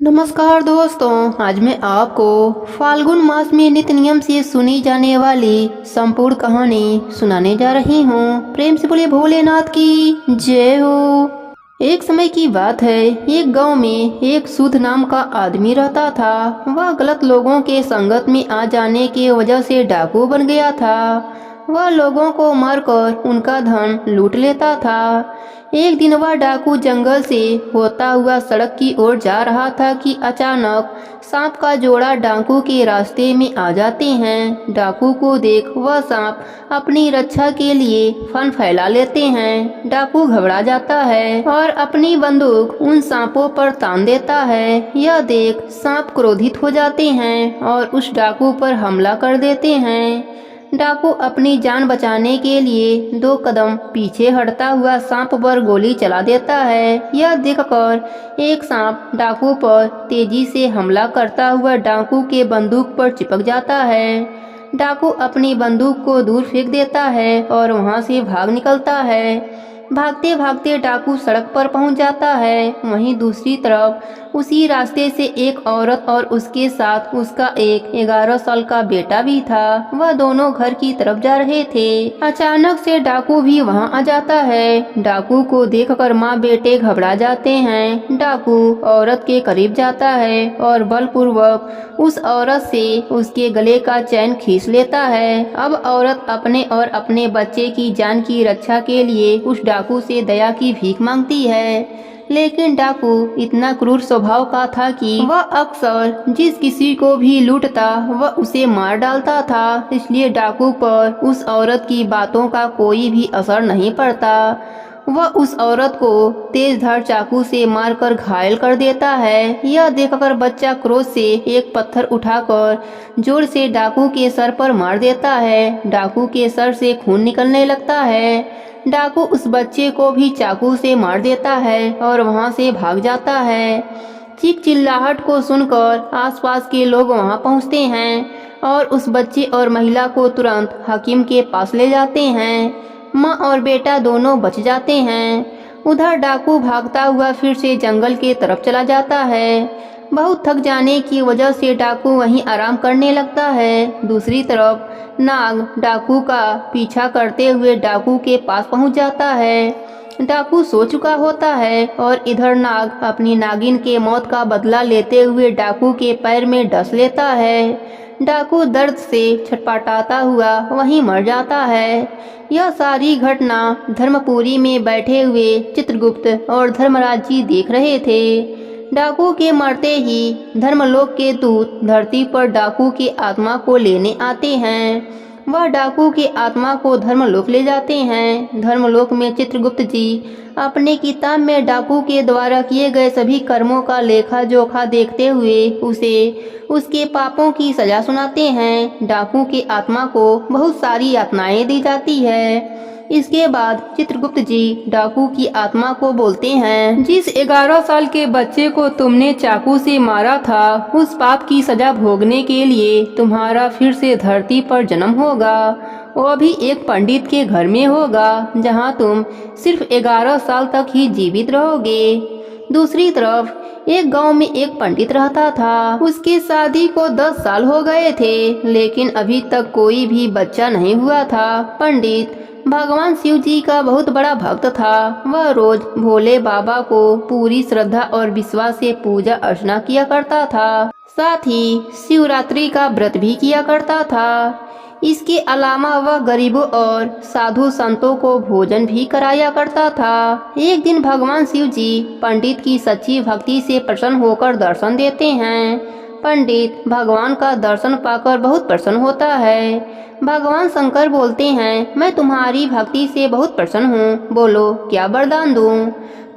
नमस्कार दोस्तों, आज मैं आपको फाल्गुन मास में नित्य नियम से सुनी जाने वाली संपूर्ण कहानी सुनाने जा रही हूँ। प्रेम से बोले भोलेनाथ की जय हो। एक समय की बात है, एक गांव में एक सुध नाम का आदमी रहता था। वह गलत लोगों के संगत में आ जाने की वजह से डाकू बन गया था। वह लोगों को मारकर उनका धन लूट लेता था। एक दिन वह डाकू जंगल से होता हुआ सड़क की ओर जा रहा था कि अचानक सांप का जोड़ा डाकू के रास्ते में आ जाते हैं। डाकू को देख वह सांप अपनी रक्षा के लिए फन फैला लेते हैं। डाकू घबरा जाता है और अपनी बंदूक उन सांपों पर तान देता है। यह देख सांप क्रोधित हो जाते हैं और उस डाकू पर हमला कर देते हैं। डाकू अपनी जान बचाने के लिए 2 कदम पीछे हटता हुआ सांप पर गोली चला देता है। यह देखकर एक सांप डाकू पर तेजी से हमला करता हुआ डाकू के बंदूक पर चिपक जाता है। डाकू अपनी बंदूक को दूर फेंक देता है और वहां से भाग निकलता है। भागते भागते डाकू सड़क पर पहुंच जाता है। वहीं दूसरी तरफ उसी रास्ते से एक औरत और उसके साथ उसका एक 11 साल का बेटा भी था। वह दोनों घर की तरफ जा रहे थे। अचानक से डाकू भी वहां आ जाता है। डाकू को देखकर माँ बेटे घबरा जाते हैं। डाकू औरत के करीब जाता है और बलपूर्वक उस औरत से उसके गले का चैन खींच लेता है। अब औरत अपने और अपने बच्चे की जान की रक्षा के लिए उस डाकू से दया की भीख मांगती है। लेकिन डाकू इतना क्रूर स्वभाव का था कि वह अक्सर जिस किसी को भी लूटता वह उसे मार डालता था। इसलिए डाकू पर उस औरत की बातों का कोई भी असर नहीं पड़ता। वह उस औरत को तेज धार चाकू से मारकर घायल कर देता है। यह देखकर बच्चा क्रोध से एक पत्थर उठाकर जोर से डाकू के सर पर मार देता है। डाकू के सर से खून निकलने लगता है। डाकू उस बच्चे को भी चाकू से मार देता है और वहां से भाग जाता है। चीख चिल्लाहट को सुनकर आसपास के लोग वहां पहुंचते हैं और उस बच्चे और महिला को तुरंत हकीम के पास ले जाते हैं। माँ और बेटा दोनों बच जाते हैं। उधर डाकू भागता हुआ फिर से जंगल के तरफ चला जाता है। बहुत थक जाने की वजह से डाकू वहीं आराम करने लगता है। दूसरी तरफ नाग डाकू का पीछा करते हुए डाकू के पास पहुंच जाता है। डाकू सो चुका होता है और इधर नाग अपनी नागिन के मौत का बदला लेते हुए डाकू के पैर में डस लेता है। डाकू दर्द से छटपटाता हुआ वहीं मर जाता है। यह सारी घटना धर्मपुरी में बैठे हुए चित्रगुप्त और धर्मराज जी देख रहे थे। डाकू के मरते ही धर्मलोक के दूत धरती पर डाकू की आत्मा को लेने आते हैं। वह डाकू की आत्मा को धर्मलोक ले जाते हैं। धर्मलोक में चित्रगुप्त जी अपने किताब में डाकू के द्वारा किए गए सभी कर्मों का लेखा जोखा देखते हुए उसे उसके पापों की सजा सुनाते हैं। डाकू की आत्मा को बहुत सारी यातनाएं दी जाती है। इसके बाद चित्रगुप्त जी डाकू की आत्मा को बोलते हैं, जिस 11 साल के बच्चे को तुमने चाकू से मारा था उस पाप की सजा भोगने के लिए तुम्हारा फिर से धरती पर जन्म होगा। वो भी एक पंडित के घर में होगा जहां तुम सिर्फ 11 साल तक ही जीवित रहोगे। दूसरी तरफ एक गांव में एक पंडित रहता था। उसकी शादी को 10 साल हो गए थे, लेकिन अभी तक कोई भी बच्चा नहीं हुआ था। पंडित भगवान शिव जी का बहुत बड़ा भक्त था। वह रोज भोले बाबा को पूरी श्रद्धा और विश्वास से पूजा अर्चना किया करता था। साथ ही शिवरात्रि का व्रत भी किया करता था। इसके अलावा वह गरीबों और साधु संतों को भोजन भी कराया करता था। एक दिन भगवान शिव जी पंडित की सच्ची भक्ति से प्रसन्न होकर दर्शन देते हैं। पंडित भगवान का दर्शन पाकर बहुत प्रसन्न होता है। भगवान शंकर बोलते हैं, मैं तुम्हारी भक्ति से बहुत प्रसन्न हूँ, बोलो क्या वरदान दूँ।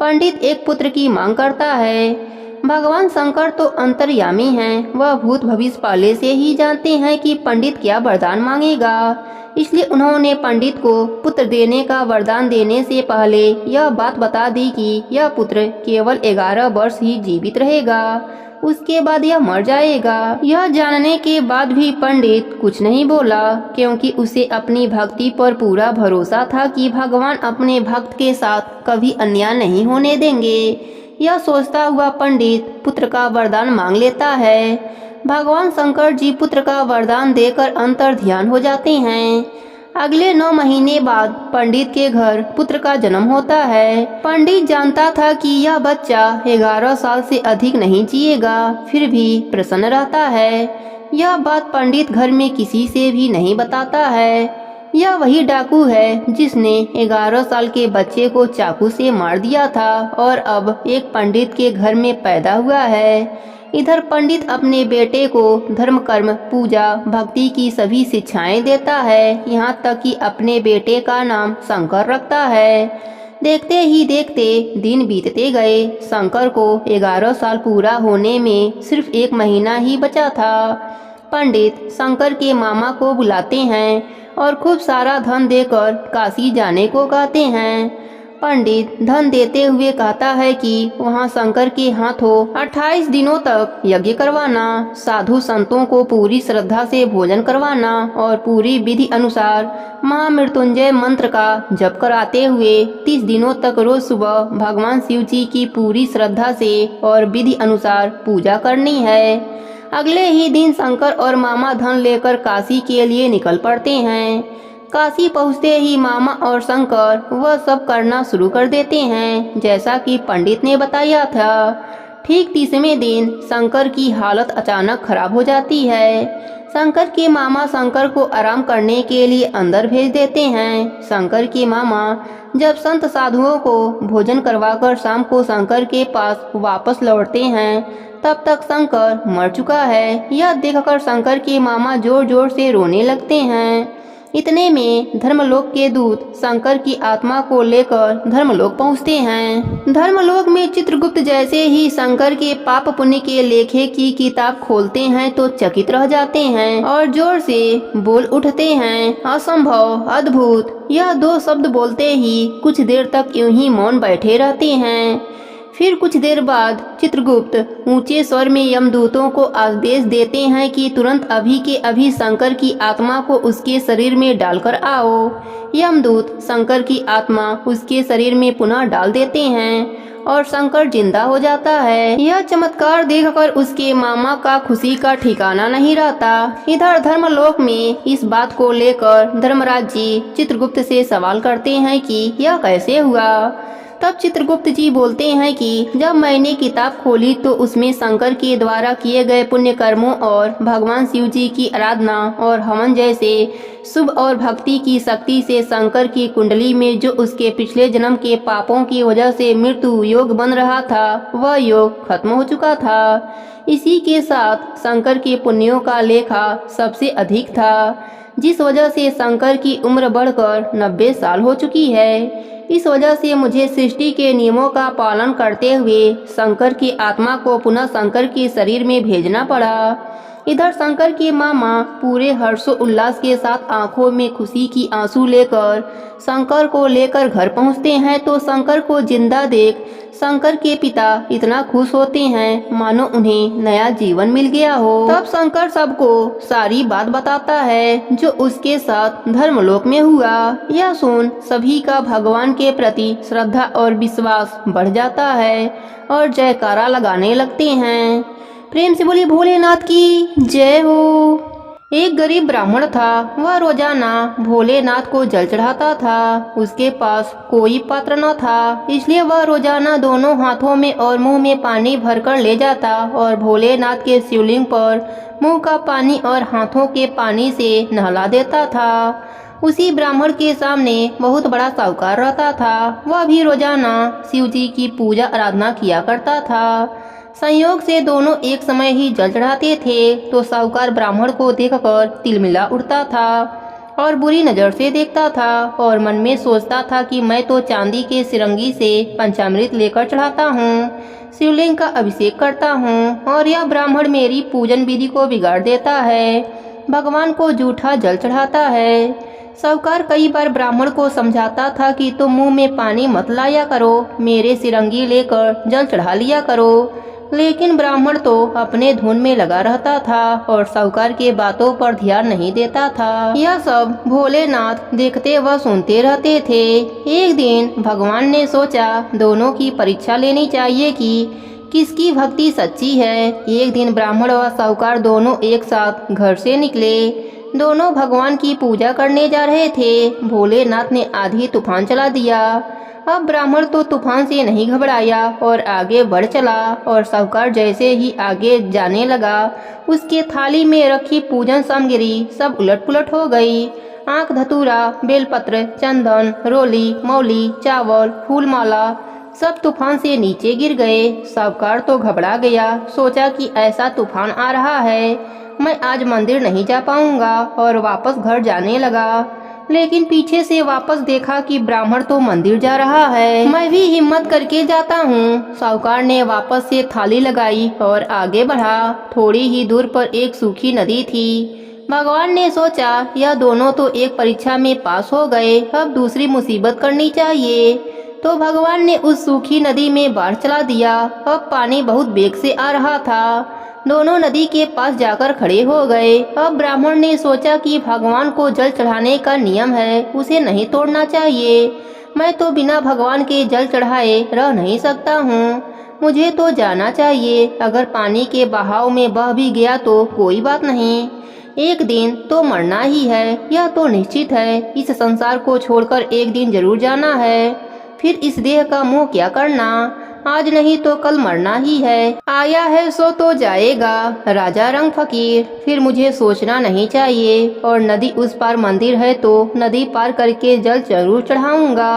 पंडित एक पुत्र की मांग करता है। भगवान शंकर तो अंतर्यामी हैं। वह भूत भविष्य पहले से ही जानते हैं कि पंडित क्या वरदान मांगेगा। इसलिए उन्होंने पंडित को पुत्र देने का वरदान देने से पहले यह बात बता दी कि यह पुत्र केवल 11 वर्ष ही जीवित रहेगा, उसके बाद यह मर जाएगा। यह जानने के बाद भी पंडित कुछ नहीं बोला, क्योंकि उसे अपनी भक्ति पर पूरा भरोसा था कि भगवान अपने भक्त के साथ कभी अन्याय नहीं होने देंगे। यह सोचता हुआ पंडित पुत्र का वरदान मांग लेता है। भगवान शंकर जी पुत्र का वरदान देकर अंतर ध्यान हो जाते हैं। अगले 9 महीने बाद पंडित के घर पुत्र का जन्म होता है। पंडित जानता था कि यह बच्चा 11 साल से अधिक नहीं जिएगा, फिर भी प्रसन्न रहता है। यह बात पंडित घर में किसी से भी नहीं बताता है। यह वही डाकू है जिसने 11 साल के बच्चे को चाकू से मार दिया था और अब एक पंडित के घर में पैदा हुआ है। इधर पंडित अपने बेटे को धर्म, कर्म, पूजा, भक्ति की सभी शिक्षाएं देता है, यहाँ तक कि अपने बेटे का नाम शंकर रखता है। देखते ही देखते दिन बीतते गए। शंकर को 11 साल पूरा होने में सिर्फ 1 महीना ही बचा था। पंडित शंकर के मामा को बुलाते हैं और खूब सारा धन देकर काशी जाने को कहते हैं। पंडित धन देते हुए कहता है कि वहाँ शंकर के हाथों 28 दिनों तक यज्ञ करवाना, साधु संतों को पूरी श्रद्धा से भोजन करवाना और पूरी विधि अनुसार महामृत्युंजय मंत्र का जप कराते हुए 30 दिनों तक रोज सुबह भगवान शिव जी की पूरी श्रद्धा से और विधि अनुसार पूजा करनी है। अगले ही दिन शंकर और मामा धन लेकर काशी के लिए निकल पड़ते हैं। काशी पहुँचते ही मामा और शंकर वह सब करना शुरू कर देते हैं जैसा कि पंडित ने बताया था। ठीक 30वें दिन शंकर की हालत अचानक खराब हो जाती है। शंकर के मामा शंकर को आराम करने के लिए अंदर भेज देते हैं। शंकर के मामा जब संत साधुओं को भोजन करवाकर शाम को शंकर के पास वापस लौटते हैं तब तक शंकर मर चुका है। यह देखकर शंकर के मामा जोर जोर से रोने लगते हैं। इतने में धर्मलोक के दूत शंकर की आत्मा को लेकर धर्मलोक पहुंचते हैं। धर्मलोक में चित्रगुप्त जैसे ही शंकर के पाप पुण्य के लेखे की किताब खोलते हैं तो चकित रह जाते हैं और जोर से बोल उठते हैं, असंभव, अद्भुत। यह 2 शब्द बोलते ही कुछ देर तक यूं ही मौन बैठे रहते हैं। फिर कुछ देर बाद चित्रगुप्त ऊंचे स्वर में यमदूतों को आदेश देते हैं कि तुरंत अभी के अभी शंकर की आत्मा को उसके शरीर में डालकर आओ। यमदूत शंकर की आत्मा उसके शरीर में पुनः डाल देते हैं और शंकर जिंदा हो जाता है। यह चमत्कार देखकर उसके मामा का खुशी का ठिकाना नहीं रहता। इधर धर्मलोक में इस बात को लेकर धर्मराज जी चित्रगुप्त से सवाल करते हैं कि यह कैसे हुआ। तब चित्रगुप्त जी बोलते हैं कि जब मैंने किताब खोली तो उसमें शंकर के द्वारा किए गए पुण्य कर्मों और भगवान शिव जी की आराधना और हवन जैसे शुभ और भक्ति की शक्ति से शंकर की कुंडली में जो उसके पिछले जन्म के पापों की वजह से मृत्यु योग बन रहा था वह योग खत्म हो चुका था। इसी के साथ शंकर के पुण्यों का लेखा सबसे अधिक था, जिस वजह से शंकर की उम्र बढ़कर 90 साल हो चुकी है। इस वजह से मुझे सृष्टि के नियमों का पालन करते हुए शंकर की आत्मा को पुनः शंकर के शरीर में भेजना पड़ा। इधर शंकर के मामा पूरे हर्षोल्लास के साथ आंखों में खुशी की आंसू लेकर शंकर को लेकर घर पहुंचते हैं तो शंकर को जिंदा देख शंकर के पिता इतना खुश होते हैं मानो उन्हें नया जीवन मिल गया हो। तब शंकर सबको सारी बात बताता है जो उसके साथ धर्मलोक में हुआ। यह सुन सभी का भगवान के प्रति श्रद्धा और विश्वास बढ़ जाता है और जयकारा लगाने लगते हैं। प्रेम से बोलिए भोलेनाथ की जय हो। एक गरीब ब्राह्मण था। वह रोजाना भोलेनाथ को जल चढ़ाता था। उसके पास कोई पात्र न था, इसलिए वह रोजाना दोनों हाथों में और मुंह में पानी भरकर ले जाता और भोलेनाथ के शिवलिंग पर मुंह का पानी और हाथों के पानी से नहला देता था। उसी ब्राह्मण के सामने बहुत बड़ा साहूकार रहता था। वह भी रोजाना शिव जी की पूजा आराधना किया करता था। संयोग से दोनों एक समय ही जल चढ़ाते थे तो साहूकार ब्राह्मण को देखकर तिलमिला उठता था और बुरी नज़र से देखता था और मन में सोचता था कि मैं तो चांदी के सिरंगी से पंचामृत लेकर चढ़ाता हूँ, शिवलिंग का अभिषेक करता हूँ और यह ब्राह्मण मेरी पूजन विधि को बिगाड़ देता है, भगवान को जूठा जल चढ़ाता है। साहूकार कई बार ब्राह्मण को समझाता था कि तुम मुंह में पानी मत लाया करो, मेरे सिरंगी लेकर जल चढ़ा लिया करो, लेकिन ब्राह्मण तो अपने धुन में लगा रहता था और साहूकार के बातों पर ध्यान नहीं देता था। यह सब भोलेनाथ देखते व सुनते रहते थे। एक दिन भगवान ने सोचा दोनों की परीक्षा लेनी चाहिए कि किसकी भक्ति सच्ची है। एक दिन ब्राह्मण व साहूकार दोनों एक साथ घर से निकले। दोनों भगवान की पूजा करने जा रहे थे। भोलेनाथ ने आधी तूफान चला दिया। अब ब्राह्मण तो तूफान से नहीं घबराया और आगे बढ़ चला और साहूकार जैसे ही आगे जाने लगा उसके थाली में रखी पूजन सामग्री सब उलट पुलट हो गई। आंख धतूरा, बेलपत्र, चंदन, रोली, मौली, चावल, फूलमाला सब तूफान से नीचे गिर गए। साहूकार तो घबरा गया। सोचा कि ऐसा तूफान आ रहा है, मैं आज मंदिर नहीं जा पाऊंगा और वापस घर जाने लगा। लेकिन पीछे से वापस देखा कि ब्राह्मण तो मंदिर जा रहा है, मैं भी हिम्मत करके जाता हूँ। साहूकार ने वापस से थाली लगाई और आगे बढ़ा। थोड़ी ही दूर पर एक सूखी नदी थी। भगवान ने सोचा यह दोनों तो एक परीक्षा में पास हो गए, अब दूसरी मुसीबत करनी चाहिए। तो भगवान ने उस सूखी नदी में बाढ़ चला दिया। अब पानी बहुत बेग से आ रहा था। दोनों नदी के पास जाकर खड़े हो गए। अब ब्राह्मण ने सोचा कि भगवान को जल चढ़ाने का नियम है, उसे नहीं तोड़ना चाहिए। मैं तो बिना भगवान के जल चढ़ाए रह नहीं सकता हूँ, मुझे तो जाना चाहिए। अगर पानी के बहाव में बह भी गया तो कोई बात नहीं, एक दिन तो मरना ही है, यह तो निश्चित है। इस संसार को छोड़कर एक दिन जरूर जाना है, फिर इस देह का मोह क्या करना। आज नहीं तो कल मरना ही है, आया है सो तो जाएगा। राजा रंग फकीर, फिर मुझे सोचना नहीं चाहिए। और नदी उस पार मंदिर है तो नदी पार करके जल जरूर चढ़ाऊंगा।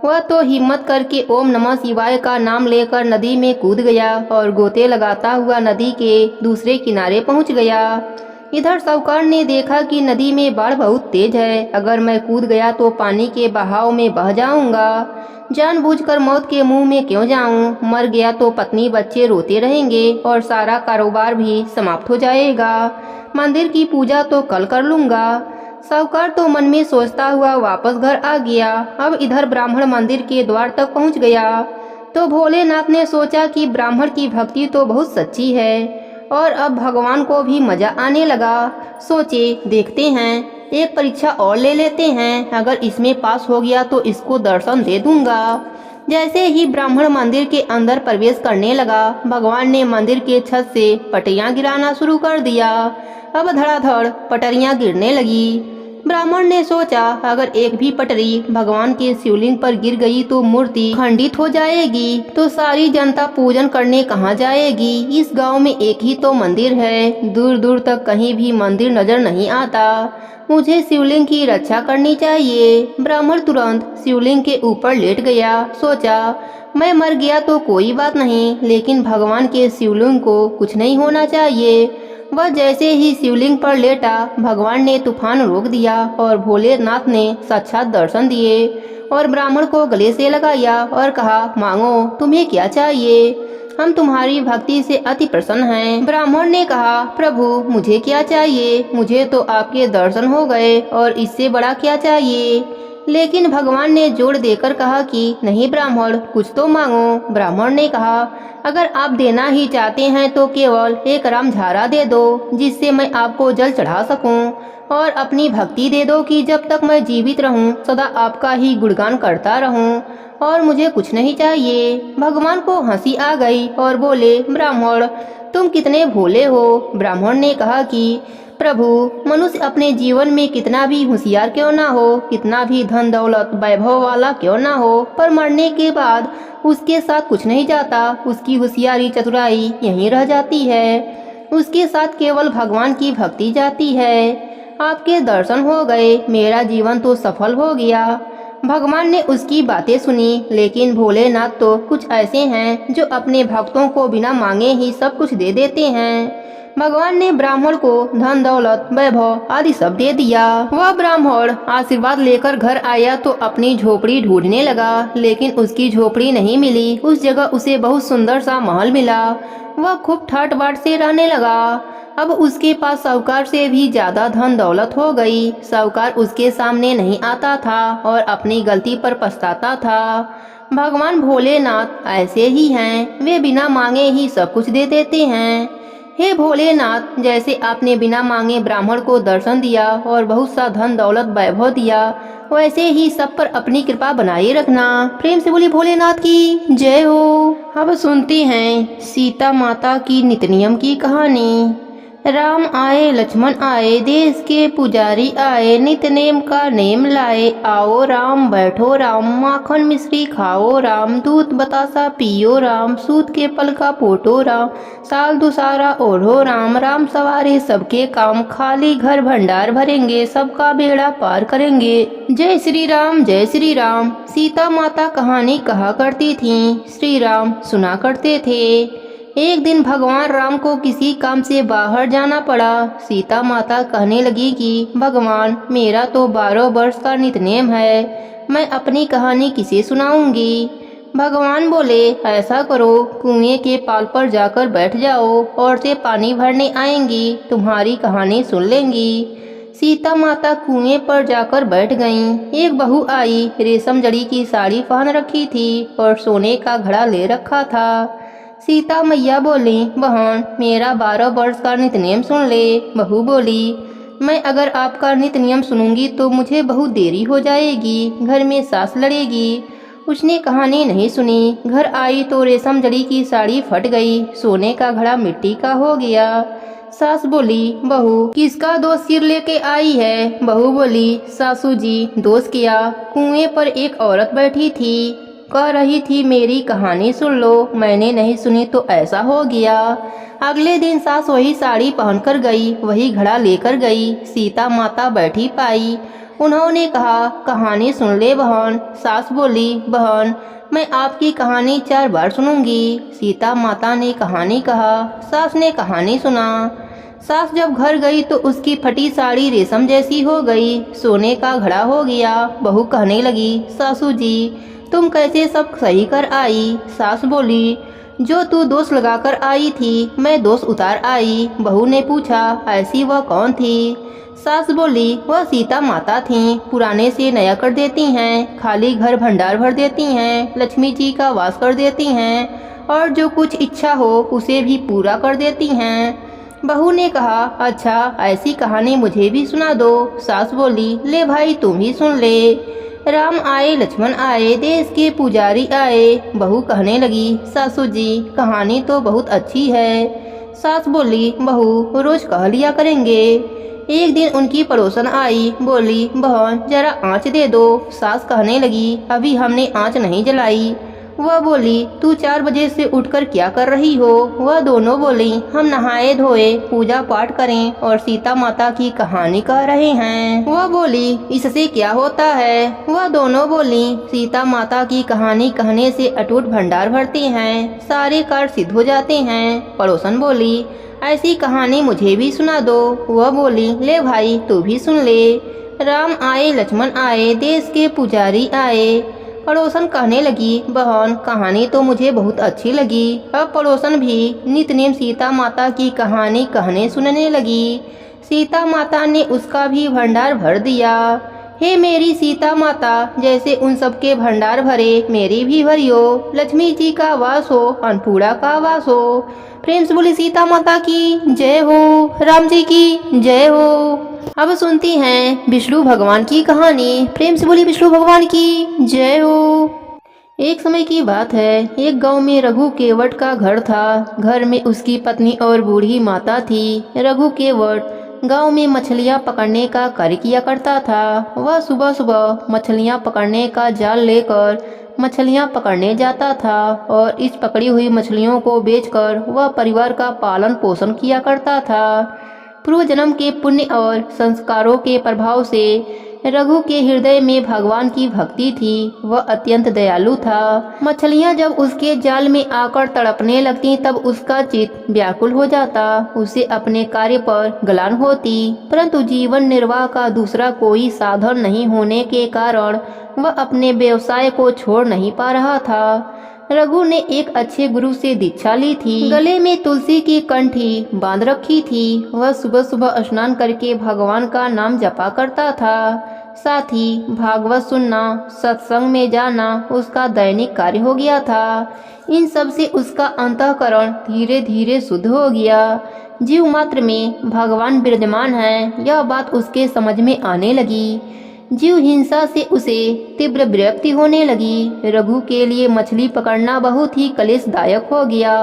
वह तो हिम्मत करके ओम नमः शिवाय का नाम लेकर नदी में कूद गया और गोते लगाता हुआ नदी के दूसरे किनारे पहुंच गया। इधर साहूकार ने देखा कि नदी में बाढ़ बहुत तेज है, अगर मैं कूद गया तो पानी के बहाव में बह जाऊंगा। जानबूझकर मौत के मुंह में क्यों जाऊं? मर गया तो पत्नी बच्चे रोते रहेंगे और सारा कारोबार भी समाप्त हो जाएगा। मंदिर की पूजा तो कल कर लूंगा। साहूकार तो मन में सोचता हुआ वापस घर आ गया। अब इधर ब्राह्मण मंदिर के द्वार तक पहुंच गया तो भोलेनाथ ने सोचा कि ब्राह्मण की भक्ति तो बहुत सच्ची है और अब भगवान को भी मजा आने लगा। सोचे देखते हैं, एक परीक्षा और ले लेते हैं, अगर इसमें पास हो गया तो इसको दर्शन दे दूंगा। जैसे ही ब्राह्मण मंदिर के अंदर प्रवेश करने लगा, भगवान ने मंदिर के छत से पटरियां गिराना शुरू कर दिया। अब धड़ाधड़ पटरियां गिरने लगी। ब्राह्मण ने सोचा अगर एक भी पटरी भगवान के शिवलिंग पर गिर गई तो मूर्ति खंडित हो जाएगी, तो सारी जनता पूजन करने कहाँ जाएगी। इस गांव में एक ही तो मंदिर है, दूर दूर तक कहीं भी मंदिर नजर नहीं आता। मुझे शिवलिंग की रक्षा करनी चाहिए। ब्राह्मण तुरंत शिवलिंग के ऊपर लेट गया। सोचा मैं मर गया तो कोई बात नहीं, लेकिन भगवान के शिवलिंग को कुछ नहीं होना चाहिए। वह जैसे ही शिवलिंग पर लेटा, भगवान ने तूफान रोक दिया और भोलेनाथ ने साक्षात दर्शन दिए और ब्राह्मण को गले से लगाया और कहा मांगो, तुम्हें क्या चाहिए, हम तुम्हारी भक्ति से अति प्रसन्न हैं। ब्राह्मण ने कहा प्रभु मुझे क्या चाहिए, मुझे तो आपके दर्शन हो गए और इससे बड़ा क्या चाहिए। लेकिन भगवान ने जोर देकर कहा कि नहीं ब्राह्मण, कुछ तो मांगो। ब्राह्मण ने कहा अगर आप देना ही चाहते हैं तो केवल एक रामझारा दे दो, जिससे मैं आपको जल चढ़ा सकूं, और अपनी भक्ति दे दो कि जब तक मैं जीवित रहूं सदा आपका ही गुणगान करता रहूं, और मुझे कुछ नहीं चाहिए। भगवान को हंसी आ गई और बोले ब्राह्मण तुम कितने भोले हो। ब्राह्मण ने कहा कि प्रभु मनुष्य अपने जीवन में कितना भी होशियार क्यों ना हो, कितना भी धन दौलत वैभव वाला क्यों ना हो, पर मरने के बाद उसके साथ कुछ नहीं जाता। उसकी होशियारी चतुराई यहीं रह जाती है, उसके साथ केवल भगवान की भक्ति जाती है। आपके दर्शन हो गए, मेरा जीवन तो सफल हो गया। भगवान ने उसकी बातें सुनी, लेकिन भोलेनाथ तो कुछ ऐसे हैं जो अपने भक्तों को बिना मांगे ही सब कुछ दे देते हैं। भगवान ने ब्राह्मण को धन दौलत वैभव आदि सब दे दिया। वह ब्राह्मण आशीर्वाद लेकर घर आया तो अपनी झोपड़ी ढूंढने लगा, लेकिन उसकी झोपड़ी नहीं मिली। उस जगह उसे बहुत सुंदर सा महल मिला। वह खूब ठाट बाट से रहने लगा। अब उसके पास साहूकार से भी ज्यादा धन दौलत हो गई। साहूकार उसके सामने नहीं आता था और अपनी गलती पर पछताता था। भगवान भोलेनाथ ऐसे ही हैं, वे बिना मांगे ही सब कुछ दे देते हैं। हे भोलेनाथ, जैसे आपने बिना मांगे ब्राह्मण को दर्शन दिया और बहुत सा धन दौलत वैभव दिया, वैसे ही सब पर अपनी कृपा बनाए रखना। प्रेम से बोली भोलेनाथ की जय हो। अब सुनती हैं सीता माता की नित नियम की कहानी। राम आए लक्ष्मण आए, देश के पुजारी आए, नित नेम का नेम लाए। आओ राम बैठो राम, माखन मिश्री खाओ राम, दूध बतासा पियो राम, सूत के पल का पोटो राम, साल दुसारा ओढ़ो राम, राम सवारे सबके काम, खाली घर भंडार भरेंगे, सबका बेड़ा पार करेंगे। जय श्री राम जय श्री राम। सीता माता कहानी कहा करती थीं, श्री राम सुना करते थे। एक दिन भगवान राम को किसी काम से बाहर जाना पड़ा। सीता माता कहने लगी कि भगवान, मेरा तो 12 वर्ष का नितनेम है, मैं अपनी कहानी किसे सुनाऊंगी। भगवान बोले, ऐसा करो, कुएं के पाल पर जाकर बैठ जाओ, औरतें पानी भरने आएंगी, तुम्हारी कहानी सुन लेंगी। सीता माता कुएं पर जाकर बैठ गईं। एक बहू आई, रेशम जड़ी की साड़ी पहन रखी थी और सोने का घड़ा ले रखा था। सीता मैया बोली, बहन, मेरा 12 वर्ष का नितनेम सुन ले। बहू बोली, मैं अगर आपका नित नियम सुनूंगी तो मुझे बहुत देरी हो जाएगी, घर में सास लड़ेगी। उसने कहानी नहीं सुनी। घर आई तो रेशम जड़ी की साड़ी फट गई, सोने का घड़ा मिट्टी का हो गया। सास बोली, बहू किसका दोष सिर लेके आई है। बहू बोली, सासू जी, दोष किया, कुएं पर एक औरत बैठी थी, कह रही थी मेरी कहानी सुन लो, मैंने नहीं सुनी तो ऐसा हो गया। अगले दिन सास वही साड़ी पहनकर गई, वही घड़ा लेकर गई। सीता माता बैठी पाई। उन्होंने कहा, कहानी सुन ले बहन। सास बोली, बहन, मैं आपकी कहानी 4 बार सुनूंगी। सीता माता ने कहानी कहा, सास ने कहानी सुना। सास जब घर गई तो उसकी फटी साड़ी रेशम जैसी हो गई, सोने का घड़ा हो गया। बहू कहने लगी, सासू जी, तुम कैसे सब सही कर आई। सास बोली, जो तू दोष लगाकर आई थी, मैं दोष उतार आई। बहू ने पूछा, ऐसी वह कौन थी। सास बोली, वह सीता माता थीं, पुराने से नया कर देती हैं, खाली घर भंडार भर देती हैं, लक्ष्मी जी का वास कर देती हैं और जो कुछ इच्छा हो उसे भी पूरा कर देती हैं। बहू ने कहा, अच्छा, ऐसी कहानी मुझे भी सुना दो। सास बोली, ले भाई, तुम ही सुन ले। राम आए लक्ष्मण आए, देश के पुजारी आए। बहू कहने लगी, सासू जी, कहानी तो बहुत अच्छी है। सास बोली, बहू रोज कह लिया करेंगे। एक दिन उनकी पड़ोसन आई, बोली, बहन जरा आँच दे दो। सास कहने लगी, अभी हमने आँच नहीं जलाई। वह बोली, तू 4 बजे से उठकर क्या कर रही हो। वह दोनों बोली, हम नहाए धोए, पूजा पाठ करें और सीता माता की कहानी कह रहे हैं। वह बोली, इससे क्या होता है। वह दोनों बोली, सीता माता की कहानी कहने से अटूट भंडार भरते हैं, सारे कार्य सिद्ध हो जाते हैं। पड़ोसन बोली, ऐसी कहानी मुझे भी सुना दो। वह बोली, ले भाई, तू भी सुन ले। राम आए लक्ष्मण आए, देश के पुजारी आए। पड़ोसन कहने लगी, बहन कहानी तो मुझे बहुत अच्छी लगी। अब पड़ोसन भी नित नेम सीता माता की कहानी कहने सुनने लगी। सीता माता ने उसका भी भंडार भर दिया। हे मेरी सीता माता, जैसे उन सबके भंडार भरे, मेरी भी भरियो। लक्ष्मी जी का वास हो, अन्नपूर्णा का वास हो। प्रेम से बोली सीता माता की जय हो, राम जी की जय हो। अब सुनती हैं विष्णु भगवान की कहानी। प्रेम से बोली विष्णु भगवान की जय हो। एक समय की बात है, एक गांव में रघु केवट का घर था। घर में उसकी पत्नी और बूढ़ी माता थी। रघु केवट गांव में मछलियां पकड़ने का कार्य किया करता था। वह सुबह सुबह मछलियां पकड़ने का जाल लेकर मछलियां पकड़ने जाता था और इस पकड़ी हुई मछलियों को बेचकर वह परिवार का पालन पोषण किया करता था। पूर्व जन्म के पुण्य और संस्कारों के प्रभाव से रघु के हृदय में भगवान की भक्ति थी। वह अत्यंत दयालु था। मछलियां जब उसके जाल में आकर तड़पने लगती तब उसका चित्त व्याकुल हो जाता। उसे अपने कार्य पर गलान होती, परंतु जीवन निर्वाह का दूसरा कोई साधन नहीं होने के कारण वह अपने व्यवसाय को छोड़ नहीं पा रहा था। रघु ने एक अच्छे गुरु से दीक्षा ली थी। गले में तुलसी की कंठी बांध रखी थी। वह सुबह सुबह स्नान करके भगवान का नाम जपा करता था। साथ ही भागवत सुनना, सत्संग में जाना उसका दैनिक कार्य हो गया था। इन सब से उसका अंतःकरण धीरे धीरे शुद्ध हो गया। जीव मात्र में भगवान विराजमान है, यह बात उसके समझ में आने लगी। जीव हिंसा से उसे तीव्र विरक्ति होने लगी। रघु के लिए मछली पकड़ना बहुत ही कलेशदायक हो गया।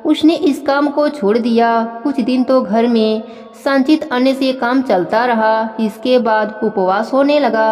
उसने इस काम को छोड़ दिया। कुछ दिन तो घर में संचित अन्न से काम चलता रहा। इसके बाद उपवास होने लगा।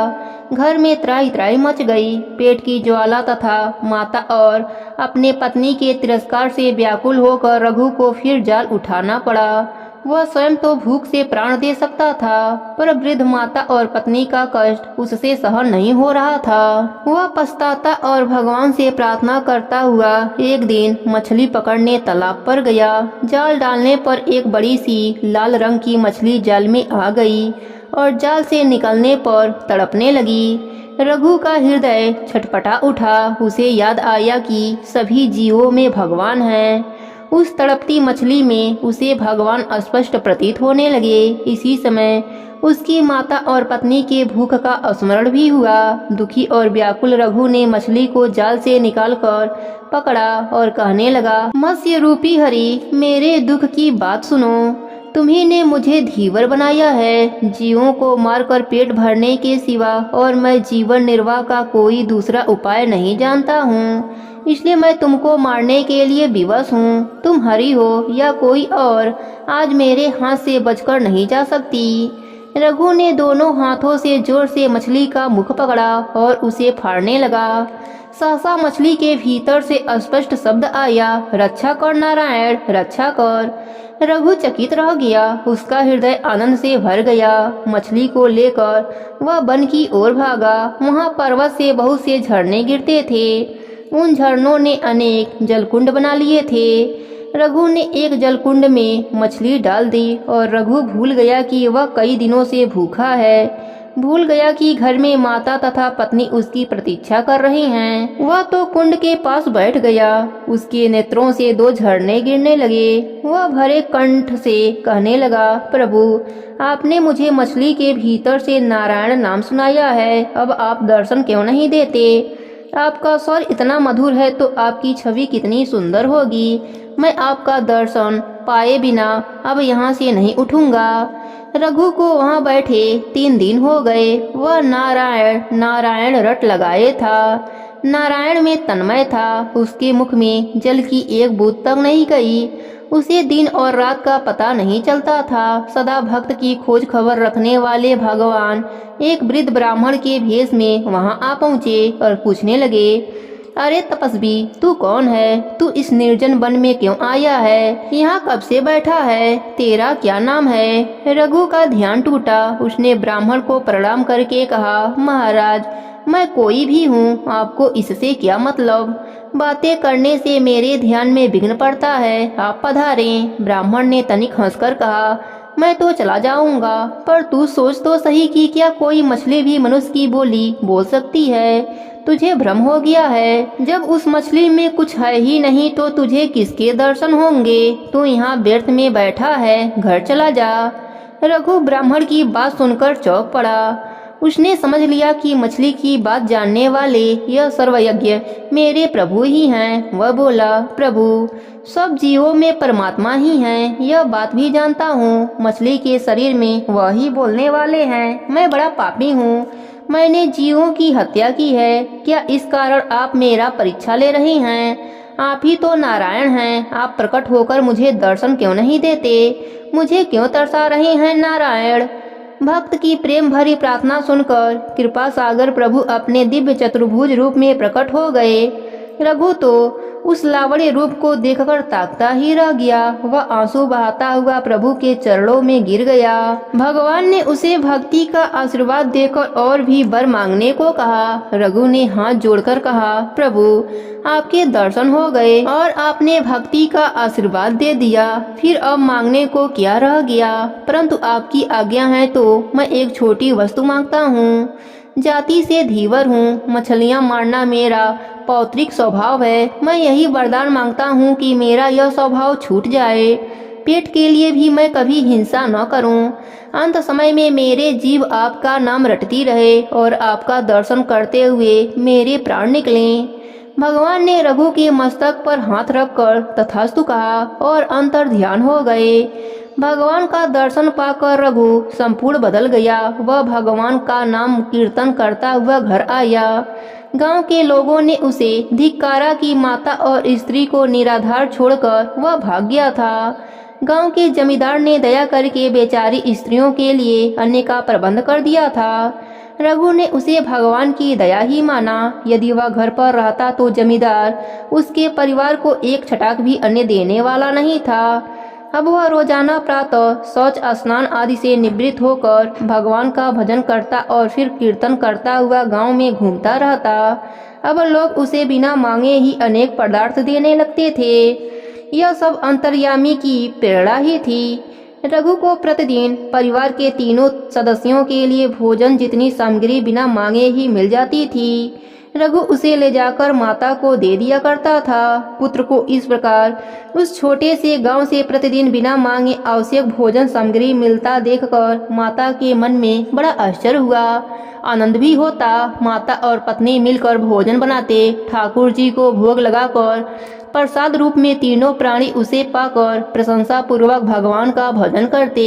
घर में त्राही त्राही मच गई। पेट की ज्वाला तथा माता और अपने पत्नी के तिरस्कार से व्याकुल होकर रघु को फिर जाल उठाना पड़ा। वह स्वयं तो भूख से प्राण दे सकता था, पर वृद्ध माता और पत्नी का कष्ट उससे सहन नहीं हो रहा था। वह पछताता और भगवान से प्रार्थना करता हुआ एक दिन मछली पकड़ने तालाब पर गया। जाल डालने पर एक बड़ी सी लाल रंग की मछली जाल में आ गई और जाल से निकलने पर तड़पने लगी। रघु का हृदय छटपटा उठा। उसे याद आया कि सभी जीवों में भगवान है। उस तड़पती मछली में उसे भगवान स्पष्ट प्रतीत होने लगे। इसी समय उसकी माता और पत्नी के भूख का स्मरण भी हुआ। दुखी और व्याकुल रघु ने मछली को जाल से निकालकर पकड़ा और कहने लगा, मत्स्य रूपी हरि, मेरे दुख की बात सुनो। तुम्ही ने मुझे धीवर बनाया है। जीवों को मारकर पेट भरने के सिवा और मैं जीवन निर्वाह का कोई दूसरा उपाय नहीं जानता हूँ, इसलिए मैं तुमको मारने के लिए विवश हूँ। तुम हरि हो या कोई और, आज मेरे हाथ से बचकर नहीं जा सकती। रघु ने दोनों हाथों से जोर से मछली का मुख पकड़ा और उसे फाड़ने लगा। सहसा मछली के भीतर से स्पष्ट शब्द आया, रक्षा कर नारायण, रक्षा कर। रघु चकित रह गया। उसका हृदय आनंद से भर गया। मछली को लेकर वह वन की ओर भागा। वहाँ पर्वत से बहुत से झरने गिरते थे। उन झरनों ने अनेक जलकुंड बना लिए थे। रघु ने एक जलकुंड में मछली डाल दी और रघु भूल गया कि वह कई दिनों से भूखा है। भूल गया कि घर में माता तथा पत्नी उसकी प्रतीक्षा कर रही हैं। वह तो कुंड के पास बैठ गया। उसके नेत्रों से दो झरने गिरने लगे। वह भरे कंठ से कहने लगा, प्रभु, आपने मुझे मछली के भीतर से नारायण नाम सुनाया है, अब आप दर्शन क्यों नहीं देते? आपका स्वर इतना मधुर है तो आपकी छवि कितनी सुंदर होगी। मैं आपका दर्शन पाए बिना अब यहाँ से नहीं उठूंगा। रघु को वहाँ बैठे 3 दिन हो गए। वह नारायण नारायण रट लगाए था। नारायण में तन्मय था। उसके मुख में जल की एक बूंद तक नहीं गई। उसे दिन और रात का पता नहीं चलता था। सदा भक्त की खोज खबर रखने वाले भगवान एक वृद्ध ब्राह्मण के भेष में वहां आ पहुँचे और पूछने लगे, अरे तपस्वी, तू कौन है? तू इस निर्जन वन में क्यों आया है? यहाँ कब से बैठा है? तेरा क्या नाम है? रघु का ध्यान टूटा। उसने ब्राह्मण को प्रणाम करके कहा, महाराज, मैं कोई भी हूँ, आपको इससे क्या मतलब? बातें करने से मेरे ध्यान में विघ्न पड़ता है, आप पधारें। ब्राह्मण ने तनिक हंसकर कहा, मैं तो चला जाऊंगा, पर तू सोच तो सही कि क्या कोई मछली भी मनुष्य की बोली बोल सकती है? तुझे भ्रम हो गया है। जब उस मछली में कुछ है ही नहीं तो तुझे किसके दर्शन होंगे? तू यहाँ व्यर्थ में बैठा है, घर चला जा। रघु ब्राह्मण की बात सुनकर चौंक पड़ा। उसने समझ लिया कि मछली की बात जानने वाले यह सर्वयज्ञ मेरे प्रभु ही हैं। वह बोला, प्रभु, सब जीवों में परमात्मा ही हैं, यह बात भी जानता हूँ। मछली के शरीर में वह ही बोलने वाले हैं। मैं बड़ा पापी हूँ, मैंने जीवों की हत्या की है। क्या इस कारण आप मेरा परीक्षा ले रही हैं? आप ही तो नारायण हैं, आप प्रकट होकर मुझे दर्शन क्यों नहीं देते? मुझे क्यों तरसा रहे हैं नारायण? भक्त की प्रेम भरी प्रार्थना सुनकर कृपा सागर प्रभु अपने दिव्य चतुर्भुज रूप में प्रकट हो गए। रघु तो उस लावण्य रूप को देखकर ताकता ही रह गया। वह आंसू बहाता हुआ प्रभु के चरणों में गिर गया। भगवान ने उसे भक्ति का आशीर्वाद देकर और भी वर मांगने को कहा। रघु ने हाथ जोड़कर कहा, प्रभु, आपके दर्शन हो गए और आपने भक्ति का आशीर्वाद दे दिया, फिर अब मांगने को क्या रह गया? परंतु आपकी आज्ञा है तो मैं एक छोटी वस्तु मांगता हूँ। जाति से धीवर हूँ, मछलियाँ मारना मेरा पौत्रिक स्वभाव है। मैं यही वरदान मांगता हूँ कि मेरा यह स्वभाव छूट जाए। पेट के लिए भी मैं कभी हिंसा न करूं। अंत समय में मेरे जीव आपका नाम रटती रहे और आपका दर्शन करते हुए मेरे प्राण निकलें। भगवान ने रघु के मस्तक पर हाथ रखकर तथास्तु कहा और अंतर ध्यान हो गए। भगवान का दर्शन पाकर रघु संपूर्ण बदल गया। वह भगवान का नाम कीर्तन करता हुआ घर आया। गांव के लोगों ने उसे धिक्कारा कि माता और स्त्री को निराधार छोड़कर वह भाग गया था। गांव के जमींदार ने दया करके बेचारी स्त्रियों के लिए अन्न का प्रबंध कर दिया था। रघु ने उसे भगवान की दया ही माना। यदि वह घर पर रहता तो जमींदार उसके परिवार को एक छटाक भी अन्न देने वाला नहीं था। अब वह रोजाना प्रातः शौच स्नान आदि से निवृत्त होकर भगवान का भजन करता और फिर कीर्तन करता हुआ गांव में घूमता रहता। अब लोग उसे बिना मांगे ही अनेक पदार्थ देने लगते थे। यह सब अंतर्यामी की प्रेरणा ही थी। रघु को प्रतिदिन परिवार के तीनों सदस्यों के लिए भोजन जितनी सामग्री बिना मांगे ही मिल जाती थी। रघु उसे ले जाकर माता को दे दिया करता था। पुत्र को इस प्रकार उस छोटे से गांव से प्रतिदिन बिना मांगे आवश्यक भोजन सामग्री मिलता देखकर माता के मन में बड़ा आश्चर्य हुआ, आनंद भी होता। माता और पत्नी मिलकर भोजन बनाते, ठाकुर जी को भोग लगाकर प्रसाद रूप में तीनों प्राणी उसे पाकर प्रशंसा पूर्वक भगवान का भजन करते।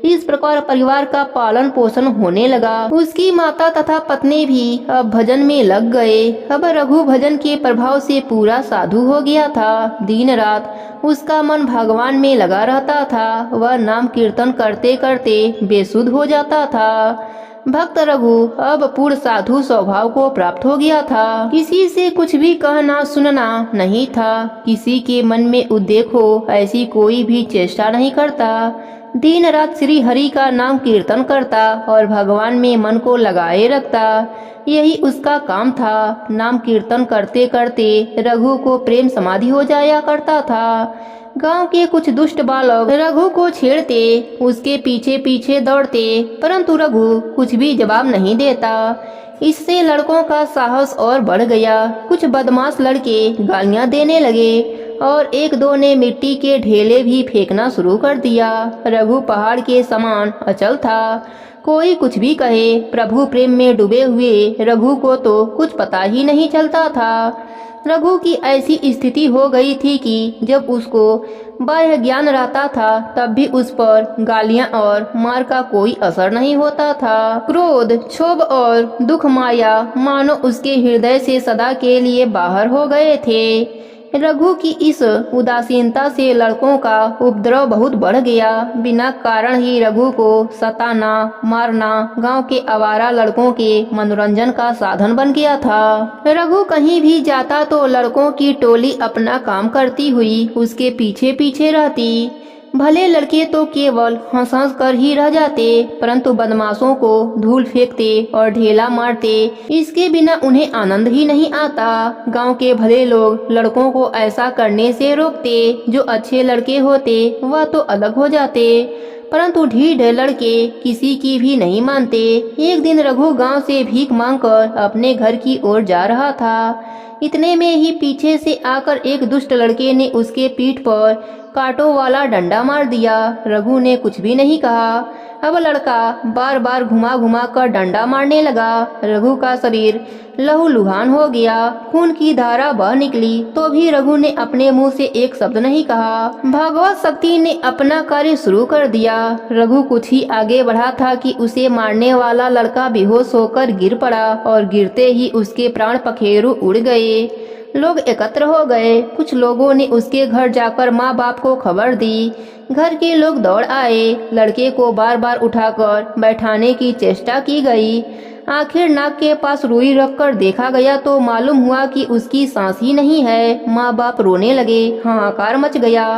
इस प्रकार परिवार का पालन पोषण होने लगा। उसकी माता तथा पत्नी भी अब भजन में लग गए। अब रघु भजन के प्रभाव से पूरा साधु हो गया था। दिन रात उसका मन भगवान में लगा रहता था। वह नाम कीर्तन करते करते बेसुध हो जाता था। भक्त रघु अब पूर्ण साधु स्वभाव को प्राप्त हो गया था। किसी से कुछ भी कहना सुनना नहीं था। किसी के मन में उद्रेक हो ऐसी कोई भी चेष्टा नहीं करता। दिन रात श्री हरि का नाम कीर्तन करता और भगवान में मन को लगाए रखता। यही उसका काम था। नाम कीर्तन करते करते रघु को प्रेम समाधि हो जाया करता था। गांव के कुछ दुष्ट बालक रघु को छेड़ते, उसके पीछे पीछे दौड़ते, परंतु रघु कुछ भी जवाब नहीं देता। इससे लड़कों का साहस और बढ़ गया। कुछ बदमाश लड़के गालियां देने लगे और एक दो ने मिट्टी के ढेले भी फेंकना शुरू कर दिया। रघु पहाड़ के समान अचल था। कोई कुछ भी कहे, प्रभु प्रेम में डूबे हुए रघु को तो कुछ पता ही नहीं चलता था। रघु की ऐसी स्थिति हो गई थी कि जब उसको बाह्य ज्ञान रहता था तब भी उस पर गालियां और मार का कोई असर नहीं होता था। क्रोध, क्षोभ और दुख माया मानो उसके हृदय से सदा के लिए बाहर हो गए थे। रघु की इस उदासीनता से लड़कों का उपद्रव बहुत बढ़ गया। बिना कारण ही रघु को सताना, मारना गांव के आवारा लड़कों के मनोरंजन का साधन बन गया था। रघु कहीं भी जाता तो लड़कों की टोली अपना काम करती हुई उसके पीछे पीछे रहती। भले लड़के तो केवल हंस हंस कर ही रह जाते, परंतु बदमाशों को धूल फेंकते और ढेला मारते, इसके बिना उन्हें आनंद ही नहीं आता। गांव के भले लोग लड़कों को ऐसा करने से रोकते। जो अच्छे लड़के होते वह तो अलग हो जाते, परंतु ढीठ लड़के किसी की भी नहीं मानते। एक दिन रघु गांव से भीख मांगकर अपने घर की ओर जा रहा था। इतने में ही पीछे से आकर एक दुष्ट लड़के ने उसके पीठ पर कांटों वाला डंडा मार दिया। रघु ने कुछ भी नहीं कहा। अब लड़का बार बार घुमा घुमा कर डंडा मारने लगा। रघु का शरीर लहूलुहान हो गया। खून की धारा बह निकली तो भी रघु ने अपने मुंह से एक शब्द नहीं कहा। भगवत शक्ति ने अपना कार्य शुरू कर दिया। रघु कुछ ही आगे बढ़ा था कि उसे मारने वाला लड़का बेहोश होकर गिर पड़ा और गिरते ही उसके प्राण पखेरु उड़ गए। लोग एकत्र हो गए। कुछ लोगों ने उसके घर जाकर माँ बाप को खबर दी। घर के लोग दौड़ आए। लड़के को बार बार उठाकर बैठाने की चेष्टा की गई। आखिर नाक के पास रुई रखकर देखा गया तो मालूम हुआ कि उसकी सांस ही नहीं है। माँ बाप रोने लगे, हाहाकार मच गया,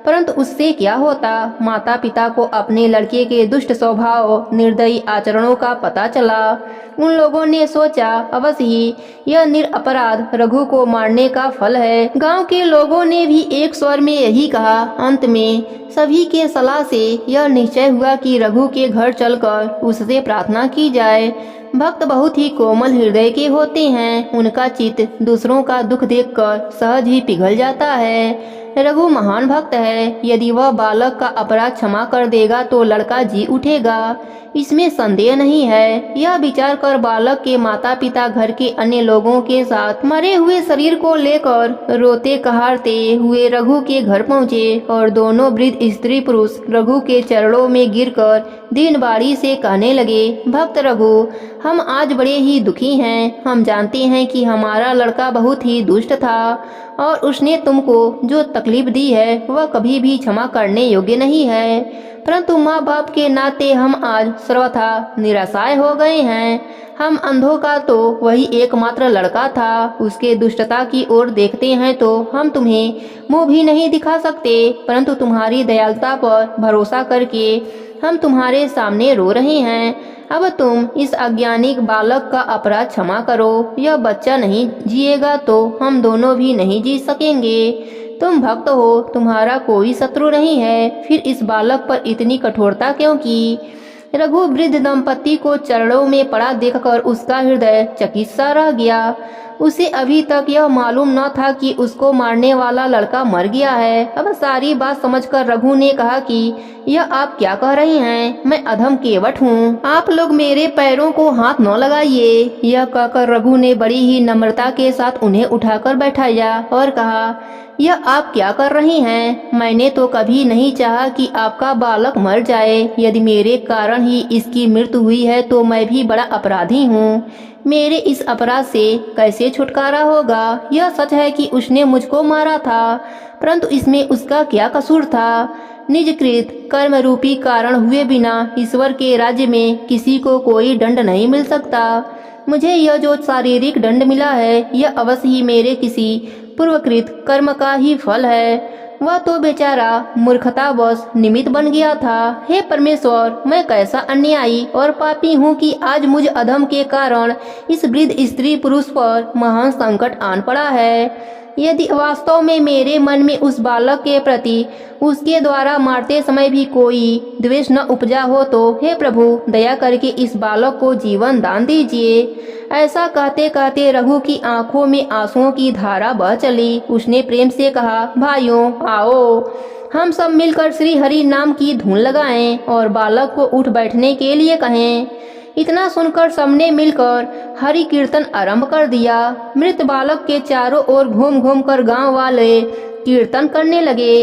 परंतु उससे क्या होता। माता पिता को अपने लड़के के दुष्ट स्वभाव, निर्दयी आचरणों का पता चला। उन लोगों ने सोचा अवश्य ही यह निरपराध रघु को मारने का फल है। गांव के लोगों ने भी एक स्वर में यही कहा। अंत में सभी के सलाह से यह निश्चय हुआ कि रघु के घर चलकर उससे प्रार्थना की जाए। भक्त बहुत ही कोमल हृदय के होते हैं। उनका चित्त दूसरों का दुख देखकर सहज ही पिघल जाता है। रघु महान भक्त है, यदि वह बालक का अपराध क्षमा कर देगा तो लड़का जी उठेगा, इसमें संदेह नहीं है। यह विचार कर बालक के माता पिता घर के अन्य लोगों के साथ मरे हुए शरीर को लेकर रोते कहारते हुए रघु के घर पहुँचे और दोनों वृद्ध स्त्री पुरुष रघु के चरणों में गिरकर दीन बाड़ी से कहने लगे, भक्त रघु, हम आज बड़े ही दुखी हैं। हम जानते हैं कि हमारा लड़का बहुत ही दुष्ट था और उसने तुमको जो तकलीफ दी है वह कभी भी क्षमा करने योग्य नहीं है, परंतु माँ बाप के नाते हम आज सर्वथा निराशाएं हो गए हैं। हम अंधों का तो वही एकमात्र लड़का था, उसके दुष्टता की ओर देखते हैं तो हम तुम्हें मुंह भी नहीं दिखा सकते, परंतु तुम्हारी दयालुता पर भरोसा करके हम तुम्हारे सामने रो रहे हैं। अब तुम इस अज्ञानी बालक का अपराध क्षमा करो, यह बच्चा नहीं जिएगा तो हम दोनों भी नहीं जी सकेंगे। तुम भक्त हो, तुम्हारा कोई शत्रु नहीं है, फिर इस बालक पर इतनी कठोरता क्यों की? रघु वृद्ध दंपति को चरणों में पड़ा देखकर उसका हृदय चकित सा रह गया। उसे अभी तक यह मालूम न था कि उसको मारने वाला लड़का मर गया है। अब सारी बात समझकर रघु ने कहा कि यह आप क्या कह रही हैं? मैं अधम केवट हूँ, आप लोग मेरे पैरों को हाथ न लगाइए। यह कहकर रघु ने बड़ी ही नम्रता के साथ उन्हें उठाकर बैठाया और कहा, यह आप क्या कर रही हैं? मैंने तो कभी नहीं चाहा कि आपका बालक मर जाए। यदि मेरे कारण ही इसकी मृत्यु हुई है तो मैं भी बड़ा अपराधी हूँ। मेरे इस अपराध से कैसे छुटकारा होगा? यह सच है कि उसने मुझको मारा था, परंतु इसमें उसका क्या कसूर था? निजकृत कर्म रूपी कारण हुए बिना ईश्वर के राज्य में किसी को कोई दंड नहीं मिल सकता। मुझे यह जो शारीरिक दंड मिला है यह अवश्य ही मेरे किसी पूर्वकृत कर्म का ही फल है। वह तो बेचारा मूर्खतावश निमित्त बन गया था। हे परमेश्वर, मैं कैसा अन्यायी और पापी हूँ कि आज मुझ अधम के कारण इस वृद्ध स्त्री पुरुष पर महान संकट आन पड़ा है। यदि वास्तव में मेरे मन में उस बालक के प्रति उसके द्वारा मारते समय भी कोई द्वेष न उपजा हो तो हे प्रभु, दया करके इस बालक को जीवन दान दीजिए। ऐसा कहते कहते रघु की आंखों में आंसुओं की धारा बह चली। उसने प्रेम से कहा, भाइयों आओ, हम सब मिलकर श्री हरि नाम की धुन लगाएं और बालक को उठ बैठने के लिए कहें। इतना सुनकर सबने मिलकर हरि कीर्तन आरंभ कर दिया। मृत बालक के चारों ओर घूम घूम कर गांव वाले कीर्तन करने लगे।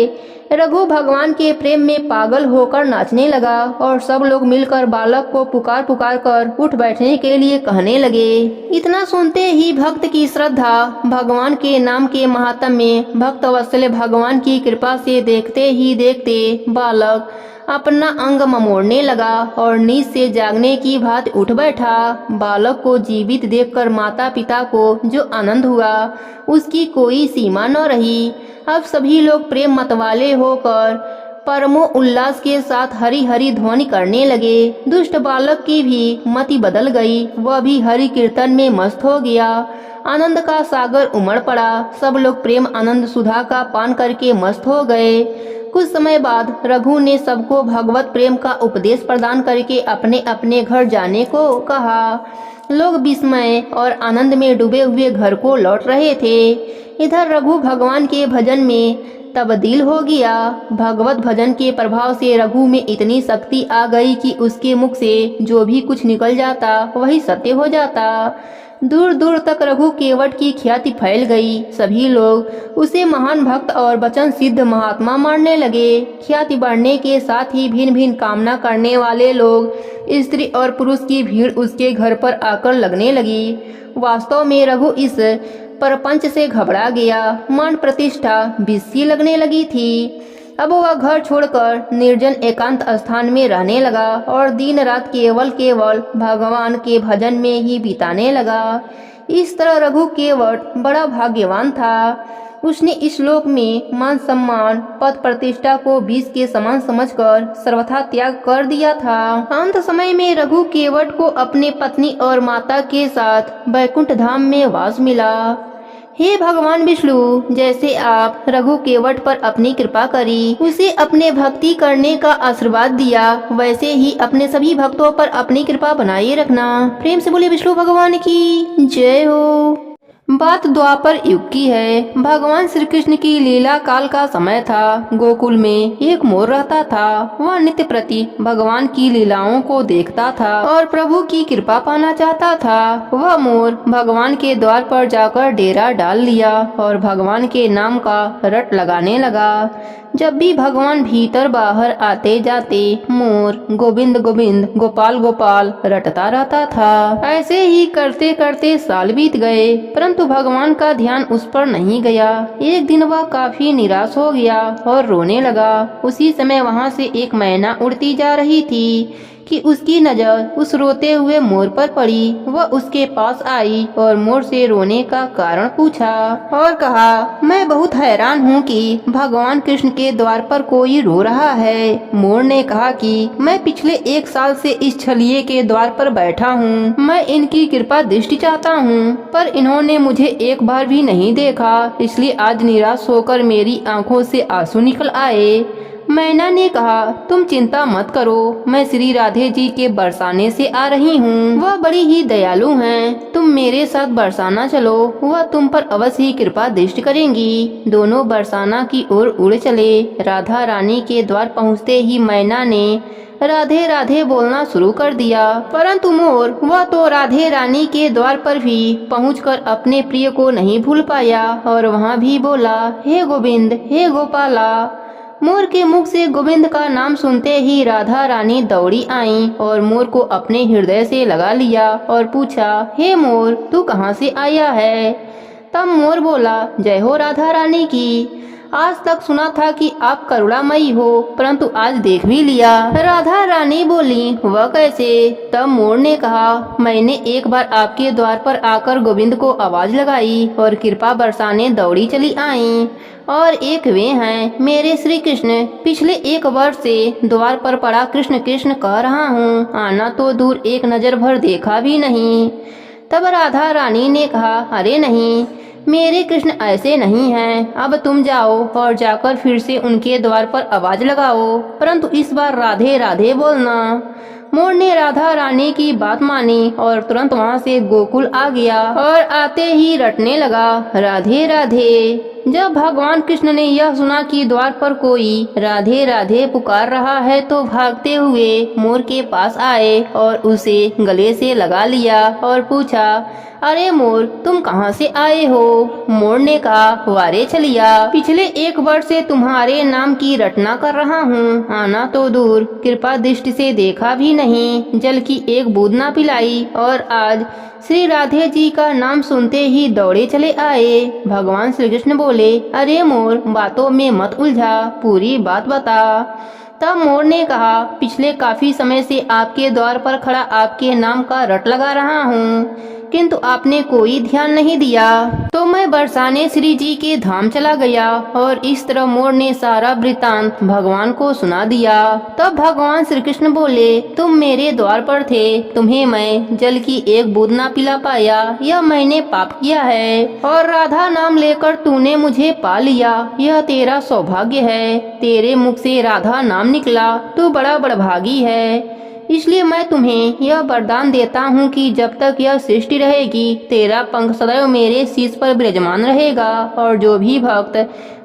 रघु भगवान के प्रेम में पागल होकर नाचने लगा और सब लोग मिलकर बालक को पुकार पुकार कर उठ बैठने के लिए कहने लगे। इतना सुनते ही भक्त की श्रद्धा भगवान के नाम के महात्म्य में भक्त वत्सल भगवान की कृपा से देखते ही देखते बालक अपना अंग ममोड़ने लगा और नींद से जागने की भांति उठ बैठा। बालक को जीवित देखकर माता पिता को जो आनंद हुआ उसकी कोई सीमा न रही। अब सभी लोग प्रेम मतवाले होकर परमो उल्लास के साथ हरि हरि ध्वनि करने लगे। दुष्ट बालक की भी मति बदल गई, वह भी हरि कीर्तन में मस्त हो गया। आनंद का सागर उमड़ पड़ा। सब लोग प्रेम आनंद सुधा का पान करके मस्त हो गए। कुछ समय बाद रघु ने सबको भगवत प्रेम का उपदेश प्रदान करके अपने अपने घर जाने को कहा। लोग विस्मय और आनंद में डूबे हुए घर को लौट रहे थे। इधर रघु भगवान के भजन में तब्दील हो गया। भगवत भजन के प्रभाव से रघु में इतनी शक्ति आ गई कि उसके मुख से जो भी कुछ निकल जाता वही सत्य हो जाता। दूर दूर तक रघु केवट की ख्याति फैल गई। सभी लोग उसे महान भक्त और वचन सिद्ध महात्मा मानने लगे। ख्याति बढ़ने के साथ ही भिन्न भिन्न कामना करने वाले लोग, स्त्री और पुरुष की भीड़ उसके घर पर आकर लगने लगी। वास्तव में रघु इस परपंच से घबरा गया। मान प्रतिष्ठा बिस्सी लगने लगी थी। अब वह घर छोड़कर निर्जन एकांत स्थान में रहने लगा और दिन रात केवल भगवान के भजन में ही बिताने लगा। इस तरह रघु केवट बड़ा भाग्यवान था। उसने इस लोक में मान सम्मान पद प्रतिष्ठा को विष के समान समझकर सर्वथा त्याग कर दिया था। अंत समय में रघु केवट को अपने पत्नी और माता के साथ बैकुंठ धाम में वास मिला। हे भगवान विष्णु, जैसे आप रघु केवट पर अपनी कृपा करी, उसे अपने भक्ति करने का आशीर्वाद दिया, वैसे ही अपने सभी भक्तों पर अपनी कृपा बनाए रखना। प्रेम से बोले विष्णु भगवान की जय हो। बात द्वापर युग की है। भगवान श्री कृष्ण की लीला काल का समय था। गोकुल में एक मोर रहता था। वह नित्य प्रति भगवान की लीलाओं को देखता था और प्रभु की कृपा पाना चाहता था। वह मोर भगवान के द्वार पर जाकर डेरा डाल लिया और भगवान के नाम का रट लगाने लगा। जब भी भगवान भीतर बाहर आते जाते मोर गोविंद गोविंद गोपाल गोपाल रटता रहता था। ऐसे ही करते करते साल बीत गए, परंतु भगवान का ध्यान उस पर नहीं गया। एक दिन वह काफी निराश हो गया और रोने लगा। उसी समय वहाँ से एक मैना उड़ती जा रही थी कि उसकी नजर उस रोते हुए मोर पर पड़ी। वह उसके पास आई और मोर से रोने का कारण पूछा और कहा, मैं बहुत हैरान हूँ कि भगवान कृष्ण के द्वार पर कोई रो रहा है। मोर ने कहा कि मैं पिछले 1 साल से इस छलिए के द्वार पर बैठा हूँ। मैं इनकी कृपा दृष्टि चाहता हूँ, पर इन्होंने मुझे एक बार भी नहीं देखा, इसलिए आज निराश होकर मेरी आंखों से आंसू निकल आए। मैना ने कहा, तुम चिंता मत करो, मैं श्री राधे जी के बरसाने से आ रही हूँ। वह बड़ी ही दयालु हैं। तुम मेरे साथ बरसाना चलो, वह तुम पर अवश्य ही कृपा दृष्टि करेंगी। दोनों बरसाना की ओर उड़ चले। राधा रानी के द्वार पहुँचते ही मैना ने राधे राधे बोलना शुरू कर दिया, परंतु मोर वह तो राधे रानी के द्वार पर भी पहुंचकर अपने प्रिय को नहीं भूल पाया और वहाँ भी बोला, हे गोविंद हे गोपाला। मोर के मुख से गोविंद का नाम सुनते ही राधा रानी दौड़ी आईं और मोर को अपने हृदय से लगा लिया और पूछा, हे मोर तू कहाँ से आया है? तब मोर बोला, जय हो राधा रानी की। आज तक सुना था कि आप करुणामयी हो, परंतु आज देख भी लिया। राधा रानी बोली, वह कैसे? तब मोर ने कहा, मैंने एक बार आपके द्वार पर आकर गोविंद को आवाज लगाई और कृपा बरसाने दौड़ी चली आई, और एक वे हैं मेरे श्री कृष्ण। पिछले 1 वर्ष से द्वार पर पड़ा कृष्ण कृष्ण कह रहा हूँ, आना तो दूर एक नजर भर देखा भी नहीं। तब राधा रानी ने कहा, अरे नहीं, मेरे कृष्ण ऐसे नहीं हैं। अब तुम जाओ और जाकर फिर से उनके द्वार पर आवाज लगाओ, परंतु इस बार राधे राधे बोलना। मोर ने राधा रानी की बात मानी और तुरंत वहाँ से गोकुल आ गया और आते ही रटने लगा, राधे राधे। जब भगवान कृष्ण ने यह सुना कि द्वार पर कोई राधे राधे पुकार रहा है, तो भागते हुए मोर के पास आए और उसे गले से लगा लिया और पूछा, अरे मोर तुम कहाँ से आए हो? मोर ने कहा, वारे छलिया, पिछले 1 वर्ष से तुम्हारे नाम की रटना कर रहा हूँ, आना तो दूर कृपा दृष्टि से देखा भी नहीं, जल की एक बूंद ना पिलाई, और आज श्री राधे जी का नाम सुनते ही दौड़े चले आए। भगवान श्री कृष्ण बोले, अरे मोर बातों में मत उलझा, पूरी बात बता। तब मोर ने कहा, पिछले काफी समय से आपके द्वार पर खड़ा आपके नाम का रट लगा रहा हूँ, किंतु आपने कोई ध्यान नहीं दिया, तो मैं बरसाने श्री जी के धाम चला गया। और इस तरह मोर ने सारा वृतांत भगवान को सुना दिया। तब भगवान श्री कृष्ण बोले, तुम मेरे द्वार पर थे, तुम्हें मैं जल की एक बूंद ना पिला पाया, यह मैंने पाप किया है, और राधा नाम लेकर तूने मुझे पा लिया, यह तेरा सौभाग्य है। तेरे मुख से राधा नाम निकला, तू बड़ा बड़भागी है। इसलिए मैं तुम्हें यह वरदान देता हूँ कि जब तक यह सृष्टि रहेगी, तेरा पंख सदैव मेरे शीश पर विराजमान रहेगा, और जो भी भक्त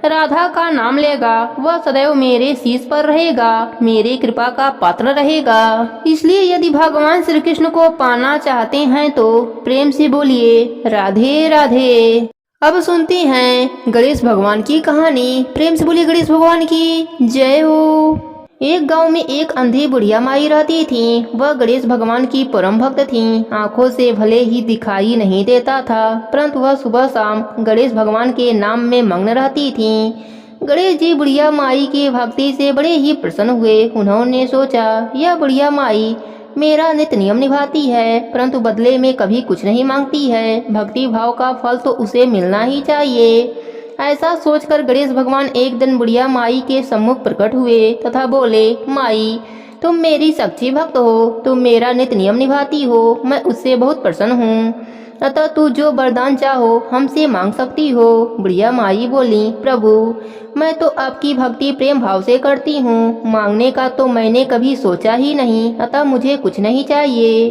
राधा का नाम लेगा वह सदैव मेरे शीश पर रहेगा, मेरे कृपा का पात्र रहेगा। इसलिए यदि भगवान श्री कृष्ण को पाना चाहते हैं तो प्रेम से बोलिए, राधे राधे। अब सुनते हैं गणेश भगवान की कहानी। प्रेम से बोलिए गणेश भगवान की जय हो। एक गांव में एक अंधी बुढ़िया माई रहती थी। वह गणेश भगवान की परम भक्त थी। आंखों से भले ही दिखाई नहीं देता था, परंतु वह सुबह शाम गणेश भगवान के नाम में मग्न रहती थी। गणेश जी बुढ़िया माई की भक्ति से बड़े ही प्रसन्न हुए। उन्होंने सोचा, यह बुढ़िया माई मेरा नित्य नियम निभाती है, परंतु बदले में कभी कुछ नहीं मांगती है। भक्ति भाव का फल तो उसे मिलना ही चाहिए। ऐसा सोचकर गणेश भगवान एक दिन बुढ़िया माई के सम्मुख प्रकट हुए तथा बोले, माई तुम मेरी सच्ची भक्त हो, तुम मेरा नित्य नियम निभाती हो, मैं उससे बहुत प्रसन्न हूँ, अतः तू जो वरदान चाहो हमसे मांग सकती हो। बुढ़िया माई बोली, प्रभु मैं तो आपकी भक्ति प्रेम भाव से करती हूँ, मांगने का तो मैंने कभी सोचा ही नहीं, अतः मुझे कुछ नहीं चाहिए।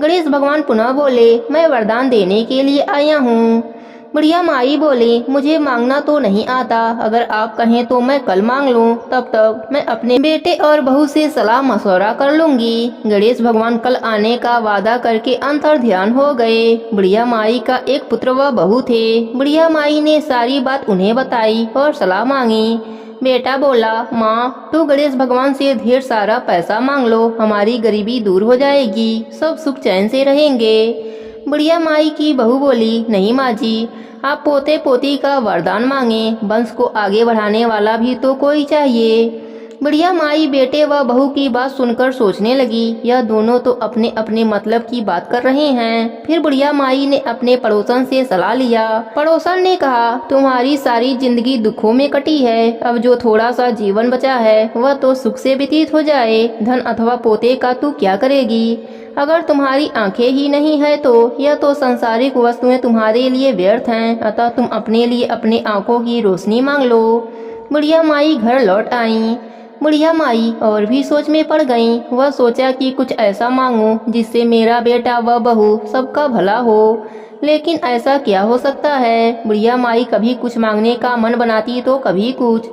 गणेश भगवान पुनः बोले, मैं वरदान देने के लिए आया हूँ। बुढ़िया माई बोली, मुझे मांगना तो नहीं आता, अगर आप कहें तो मैं कल मांग लूं, तब तक मैं अपने बेटे और बहू से सलाह मशवरा कर लूंगी। गणेश भगवान कल आने का वादा करके अंतर ध्यान हो गए। बुढ़िया माई का एक पुत्र व बहू थे। बुढ़िया माई ने सारी बात उन्हें बताई और सलाह मांगी। बेटा बोला, माँ तू गणेश भगवान से ढेर सारा पैसा मांग लो, हमारी गरीबी दूर हो जाएगी, सब सुख चैन से रहेंगे। बुढ़िया माई की बहू बोली, नहीं माँ जी, आप पोते पोती का वरदान मांगे, वंश को आगे बढ़ाने वाला भी तो कोई चाहिए। बुढ़िया माई बेटे व बहू की बात सुनकर सोचने लगी, यह दोनों तो अपने अपने मतलब की बात कर रहे हैं। फिर बुढ़िया माई ने अपने पड़ोसन से सलाह लिया। पड़ोसन ने कहा, तुम्हारी सारी जिंदगी दुखों में कटी है, अब जो थोड़ा सा जीवन बचा है वह तो सुख से व्यतीत हो जाए, धन अथवा पोते का तू क्या करेगी? अगर तुम्हारी आंखें ही नहीं है तो यह तो सांसारिक वस्तुएं तुम्हारे लिए व्यर्थ हैं, अतः तुम अपने लिए अपने आंखों की रोशनी मांग लो। बुढ़िया माई घर लौट आई। बुढ़िया माई और भी सोच में पड़ गईं। वह सोचा कि कुछ ऐसा मांगूं जिससे मेरा बेटा व बहू सबका भला हो, लेकिन ऐसा क्या हो सकता है? बुढ़िया माई कभी कुछ मांगने का मन बनाती तो कभी कुछ,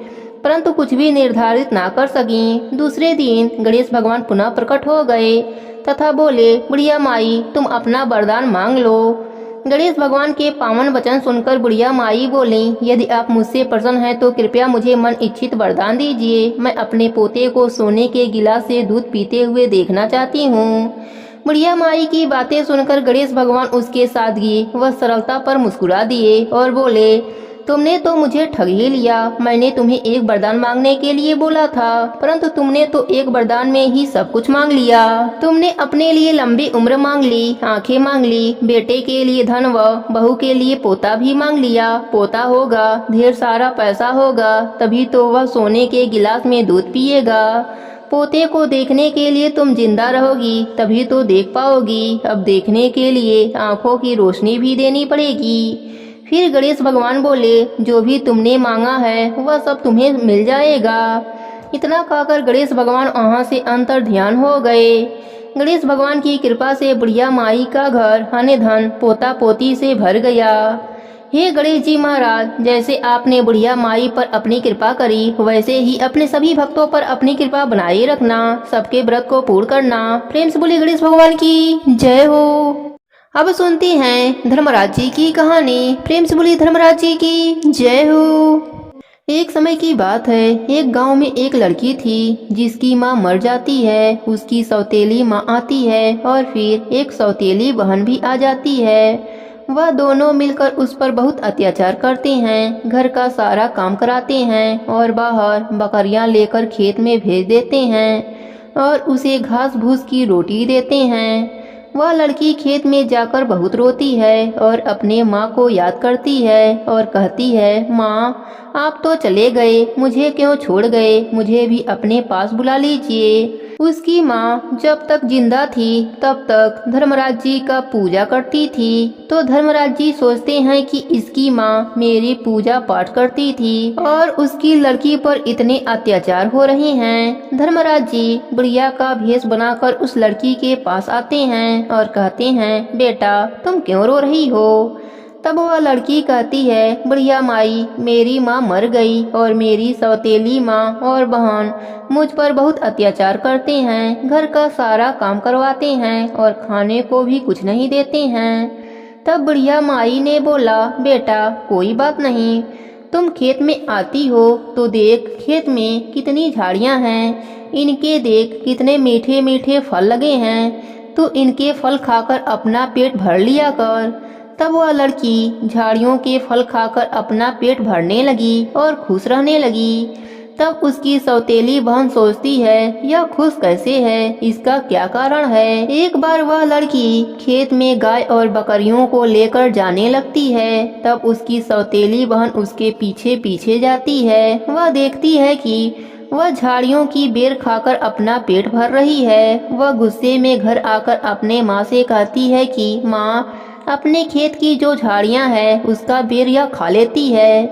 परंतु कुछ भी निर्धारित ना कर सकी। दूसरे दिन गणेश भगवान पुनः प्रकट हो गए तथा बोले, बुढ़िया माई तुम अपना वरदान मांग लो। गणेश भगवान के पावन वचन सुनकर बुढ़िया माई बोली, यदि आप मुझसे प्रसन्न हैं तो कृपया मुझे मन इच्छित वरदान दीजिए। मैं अपने पोते को सोने के गिलास से दूध पीते हुए देखना चाहती हूँ। बुढ़िया माई की बातें सुनकर गणेश भगवान उसके सादगी व सरलता पर मुस्कुरा दिए और बोले, तुमने तो मुझे ठग ही लिया। मैंने तुम्हें एक वरदान मांगने के लिए बोला था, परंतु तुमने तो एक वरदान में ही सब कुछ मांग लिया। तुमने अपने लिए लंबी उम्र मांग ली, आंखें मांग ली, बेटे के लिए धन व बहू के लिए पोता भी मांग लिया। पोता होगा, ढेर सारा पैसा होगा, तभी तो वह सोने के गिलास में दूध पिएगा। पोते को देखने के लिए तुम जिंदा रहोगी, तभी तो देख पाओगी। अब देखने के लिए आंखों की रोशनी भी देनी पड़ेगी। फिर गणेश भगवान बोले, जो भी तुमने मांगा है वह सब तुम्हें मिल जाएगा। इतना कहकर गणेश भगवान वहाँ से अंतर ध्यान हो गए। गणेश भगवान की कृपा से बुढ़िया माई का घर धन धन पोता पोती से भर गया। हे गणेश जी महाराज, जैसे आपने बुढ़िया माई पर अपनी कृपा करी, वैसे ही अपने सभी भक्तों पर अपनी कृपा बनाए रखना, सबके व्रत को पूर्ण करना। प्रेम से बोलिए गणेश भगवान की जय हो। अब सुनते हैं धर्मराज जी की कहानी। प्रेम से बोलिए धर्मराज जी की जय हो। एक समय की बात है, एक गांव में एक लड़की थी जिसकी माँ मर जाती है। उसकी सौतेली माँ आती है और फिर एक सौतेली बहन भी आ जाती है। वह दोनों मिलकर उस पर बहुत अत्याचार करते हैं, घर का सारा काम कराते हैं और बाहर बकरियां लेकर खेत में भेज देते हैं और उसे घास भूस की रोटी देते हैं। वह लड़की खेत में जाकर बहुत रोती है और अपने माँ को याद करती है और कहती है, माँ आप तो चले गए, मुझे क्यों छोड़ गए, मुझे भी अपने पास बुला लीजिए। उसकी माँ जब तक जिंदा थी तब तक धर्मराज जी का पूजा करती थी, तो धर्मराज जी सोचते हैं कि इसकी माँ मेरी पूजा पाठ करती थी और उसकी लड़की पर इतने अत्याचार हो रहे हैं। धर्मराज जी बुढ़िया का भेष बनाकर उस लड़की के पास आते हैं और कहते हैं, बेटा तुम क्यों रो रही हो? तब वह लड़की कहती है, बुढ़िया माई मेरी माँ मर गई और मेरी सौतेली माँ और बहन मुझ पर बहुत अत्याचार करते हैं, घर का सारा काम करवाते हैं और खाने को भी कुछ नहीं देते हैं। तब बुढ़िया माई ने बोला, बेटा कोई बात नहीं, तुम खेत में आती हो तो देख खेत में कितनी झाड़ियाँ हैं, इनके देख कितने मीठे मीठे फल लगे हैं, तू इनके फल खाकर अपना पेट भर लिया कर। तब वह लड़की झाड़ियों के फल खाकर अपना पेट भरने लगी और खुश रहने लगी। तब उसकी सौतेली बहन सोचती है, यह खुश कैसे है, इसका क्या कारण है। एक बार वह लड़की खेत में गाय और बकरियों को लेकर जाने लगती है। तब उसकी सौतेली बहन उसके पीछे पीछे जाती है। वह देखती है कि वह झाड़ियों की बेर खाकर अपना पेट भर रही है। वह गुस्से में घर आकर अपने माँ से कहती है कि माँ अपने खेत की जो झाड़ियाँ हैं उसका बेर यह खा लेती है।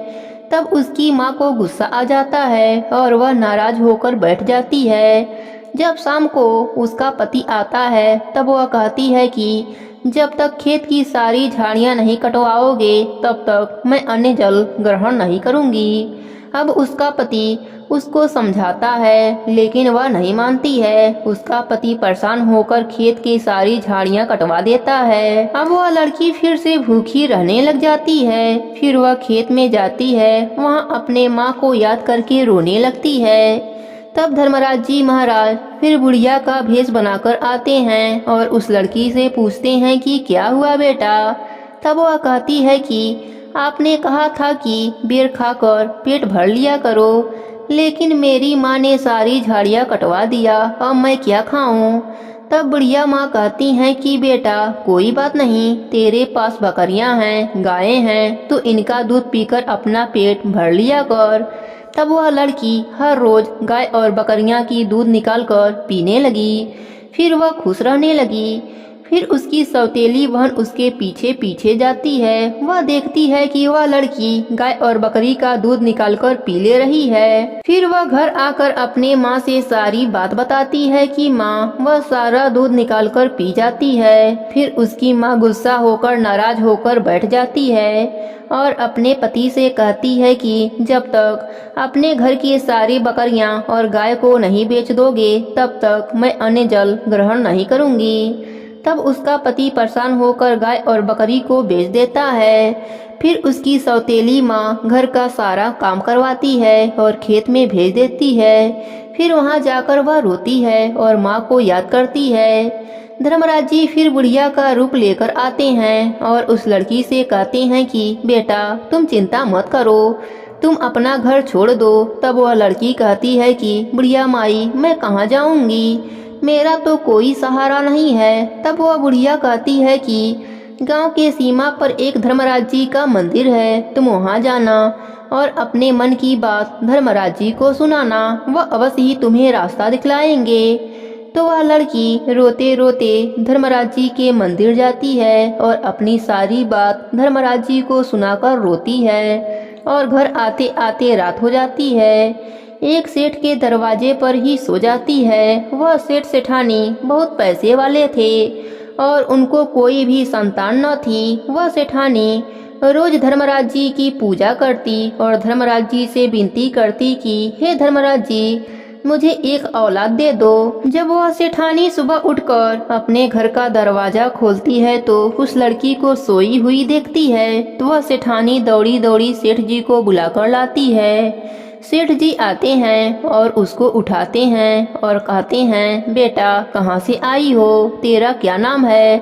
तब उसकी माँ को गुस्सा आ जाता है और वह नाराज होकर बैठ जाती है। जब शाम को उसका पति आता है तब वह कहती है कि जब तक खेत की सारी झाड़ियां नहीं कटवाओगे तब तक मैं अन्य जल ग्रहण नहीं करूंगी। अब उसका पति उसको समझाता है लेकिन वह नहीं मानती है। उसका पति परेशान होकर खेत की सारी झाड़ियां कटवा देता है। अब वह लड़की फिर से भूखी रहने लग जाती है। फिर वह खेत में जाती है, वहाँ अपने माँ को याद करके रोने लगती है। तब धर्मराज जी महाराज फिर बुढ़िया का भेष बनाकर आते हैं और उस लड़की से पूछते हैं कि क्या हुआ बेटा। तब वह कहती है कि आपने कहा था कि बेर खाकर पेट भर लिया करो, लेकिन मेरी माँ ने सारी झाड़ियाँ कटवा दिया, अब मैं क्या खाऊं। तब बुढ़िया माँ कहती हैं कि बेटा कोई बात नहीं, तेरे पास बकरियां हैं, गायें हैं, तो इनका दूध पीकर अपना पेट भर लिया कर। तब वह लड़की हर रोज गाय और बकरियां की दूध निकालकर पीने लगी। फिर वह खुश रहने लगी। फिर उसकी सौतेली बहन उसके पीछे पीछे जाती है। वह देखती है कि वह लड़की गाय और बकरी का दूध निकालकर पी ले रही है। फिर वह घर आकर अपने माँ से सारी बात बताती है कि माँ वह सारा दूध निकालकर पी जाती है। फिर उसकी माँ गुस्सा होकर नाराज होकर बैठ जाती है और अपने पति से कहती है कि जब तक अपने घर की सारी बकरियां और गाय को नहीं बेच दोगे तब तक मैं अन्य जल ग्रहण नहीं करूंगी। तब उसका पति परेशान होकर गाय और बकरी को बेच देता है। फिर उसकी सौतेली माँ घर का सारा काम करवाती है और खेत में भेज देती है। फिर वहाँ जाकर वह रोती है और माँ को याद करती है। धर्मराज जी फिर बुढ़िया का रूप लेकर आते हैं और उस लड़की से कहते हैं कि बेटा तुम चिंता मत करो, तुम अपना घर छोड़ दो। तब वह लड़की कहती है कि बुढ़िया माई मैं कहाँ जाऊंगी, मेरा तो कोई सहारा नहीं है। तब वह बुढ़िया कहती है कि गांव के सीमा पर एक धर्मराज जी का मंदिर है, तुम वहां जाना और अपने मन की बात धर्मराज जी को सुनाना, वह अवश्य ही तुम्हें रास्ता दिखलाएंगे। तो वह लड़की रोते रोते धर्मराज जी के मंदिर जाती है और अपनी सारी बात धर्मराज जी को सुनाकर रोती है और घर आते आते रात हो जाती है। एक सेठ के दरवाजे पर ही सो जाती है। वह सेठ सेठानी बहुत पैसे वाले थे और उनको कोई भी संतान न थी। वह सेठानी रोज धर्मराज जी की पूजा करती और धर्मराज जी से विनती करती कि हे धर्मराज जी मुझे एक औलाद दे दो। जब वह सेठानी सुबह उठकर अपने घर का दरवाजा खोलती है तो उस लड़की को सोई हुई देखती है। तो वह सेठानी दौड़ी दौड़ी सेठ जी को बुलाकर लाती है। सेठ जी आते हैं और उसको उठाते हैं और कहते हैं बेटा कहाँ से आई हो, तेरा क्या नाम है,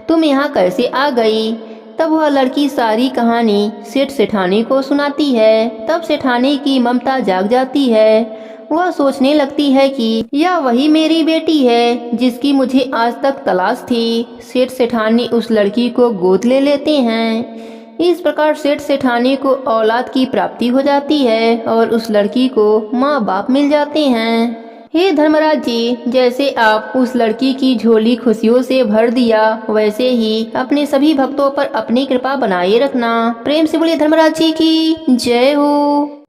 तुम यहाँ कैसे आ गई। तब वह लड़की सारी कहानी सेठ सेठानी को सुनाती है। तब सेठानी की ममता जाग जाती है। वह सोचने लगती है कि यह वही मेरी बेटी है जिसकी मुझे आज तक तलाश थी। सेठ सेठानी उस लड़की को गोद ले लेते हैं। इस प्रकार सेठ सेठानी को औलाद की प्राप्ति हो जाती है और उस लड़की को माँ बाप मिल जाते हैं। हे धर्मराज जी, जैसे आप उस लड़की की झोली खुशियों से भर दिया वैसे ही अपने सभी भक्तों पर अपनी कृपा बनाए रखना। प्रेम से बोलिए धर्मराज जी की जय हो।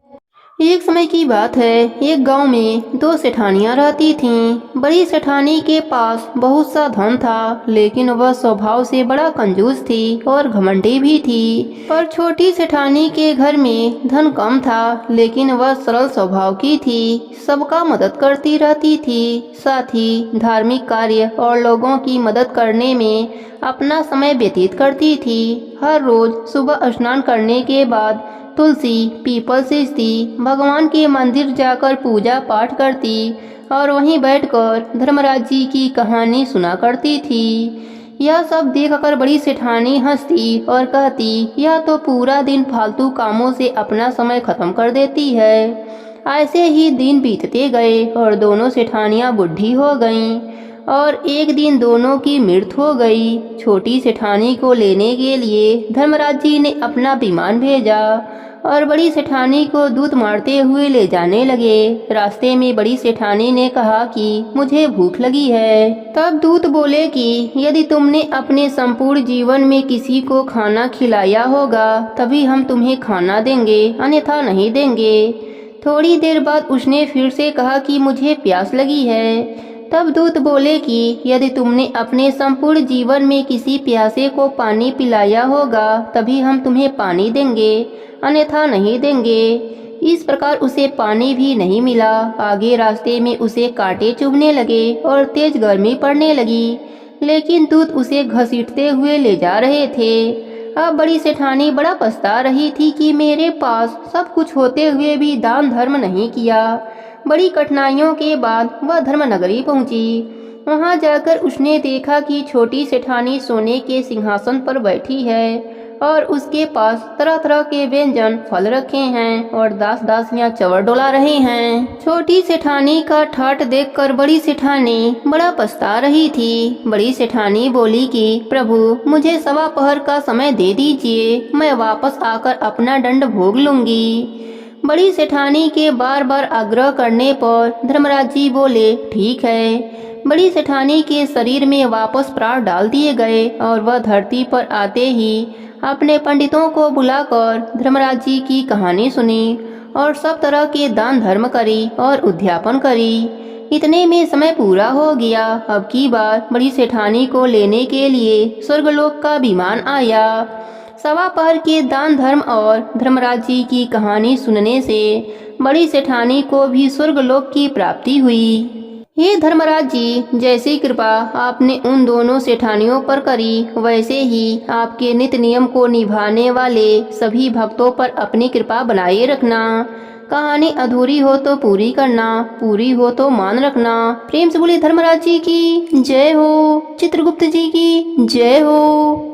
एक समय की बात है, एक गांव में दो सेठानियां रहती थीं। बड़ी सेठानी के पास बहुत सा धन था, लेकिन वह स्वभाव से बड़ा कंजूस थी और घमंडी भी थी। पर छोटी सेठानी के घर में धन कम था, लेकिन वह सरल स्वभाव की थी, सबका मदद करती रहती थी। साथ ही धार्मिक कार्य और लोगों की मदद करने में अपना समय व्यतीत करती थी। हर रोज सुबह स्नान करने के बाद तुलसी पीपल से स्त्री भगवान के मंदिर जाकर पूजा पाठ करती और वहीं बैठकर धर्मराज जी की कहानी सुना करती थी। यह सब देखकर बड़ी सेठानी हंसती और कहती यह तो पूरा दिन फालतू कामों से अपना समय खत्म कर देती है। ऐसे ही दिन बीतते गए और दोनों सेठानियां बूढ़ी हो गईं और एक दिन दोनों की मृत्यु हो गई। छोटी सेठानी को लेने के लिए धर्मराज जी ने अपना विमान भेजा और बड़ी सेठानी को दूध मारते हुए ले जाने लगे। रास्ते में बड़ी सेठानी ने कहा कि मुझे भूख लगी है। तब दूत बोले कि यदि तुमने अपने संपूर्ण जीवन में किसी को खाना खिलाया होगा तभी हम तुम्हें खाना देंगे, अन्यथा नहीं देंगे। थोड़ी देर बाद उसने फिर से कहा कि मुझे प्यास लगी है। तब दूत बोले कि यदि तुमने अपने संपूर्ण जीवन में किसी प्यासे को पानी पिलाया होगा तभी हम तुम्हें पानी देंगे, अन्यथा नहीं देंगे। इस प्रकार उसे पानी भी नहीं मिला। आगे रास्ते में उसे कांटे चुभने लगे और तेज गर्मी पड़ने लगी, लेकिन दूत उसे घसीटते हुए ले जा रहे थे। अब बड़ी सेठानी बड़ा पछता रही थी कि मेरे पास सब कुछ होते हुए भी दान धर्म नहीं किया। बड़ी कठिनाइयों के बाद वह धर्मनगरी पहुंची। वहां जाकर उसने देखा कि छोटी सेठानी सोने के सिंहासन पर बैठी है और उसके पास तरह तरह के व्यंजन फल रखे हैं और दास दासियां चवर डोला रहे हैं। छोटी सेठानी का ठाट देखकर बड़ी सेठानी बड़ा पछता रही थी। बड़ी सेठानी बोली कि प्रभु, मुझे सवा पहर का समय दे दीजिए, मैं वापस आकर अपना दंड भोग लूंगी। बड़ी सेठानी के बार बार आग्रह करने पर धर्मराज जी बोले ठीक है। बड़ी सेठानी के शरीर में वापस प्राण डाल दिए गए और वह धरती पर आते ही अपने पंडितों को बुलाकर धर्मराज जी की कहानी सुनी और सब तरह के दान धर्म करी और उद्यापन करी। इतने में समय पूरा हो गया। अब की बार बड़ी सेठानी को लेने के लिए स्वर्गलोक का विमान आया। सवा पहर के दान धर्म और धर्मराज जी की कहानी सुनने से बड़ी सेठानी को भी स्वर्गलोक की प्राप्ति हुई। हे धर्मराज जी, जैसी कृपा आपने उन दोनों सेठानियों पर करी, वैसे ही आपके नित्य नियम को निभाने वाले सभी भक्तों पर अपनी कृपा बनाए रखना। कहानी अधूरी हो तो पूरी करना, पूरी हो तो मान रखना। प्रेम से बोले धर्मराज जी की जय हो, चित्रगुप्त जी की जय हो।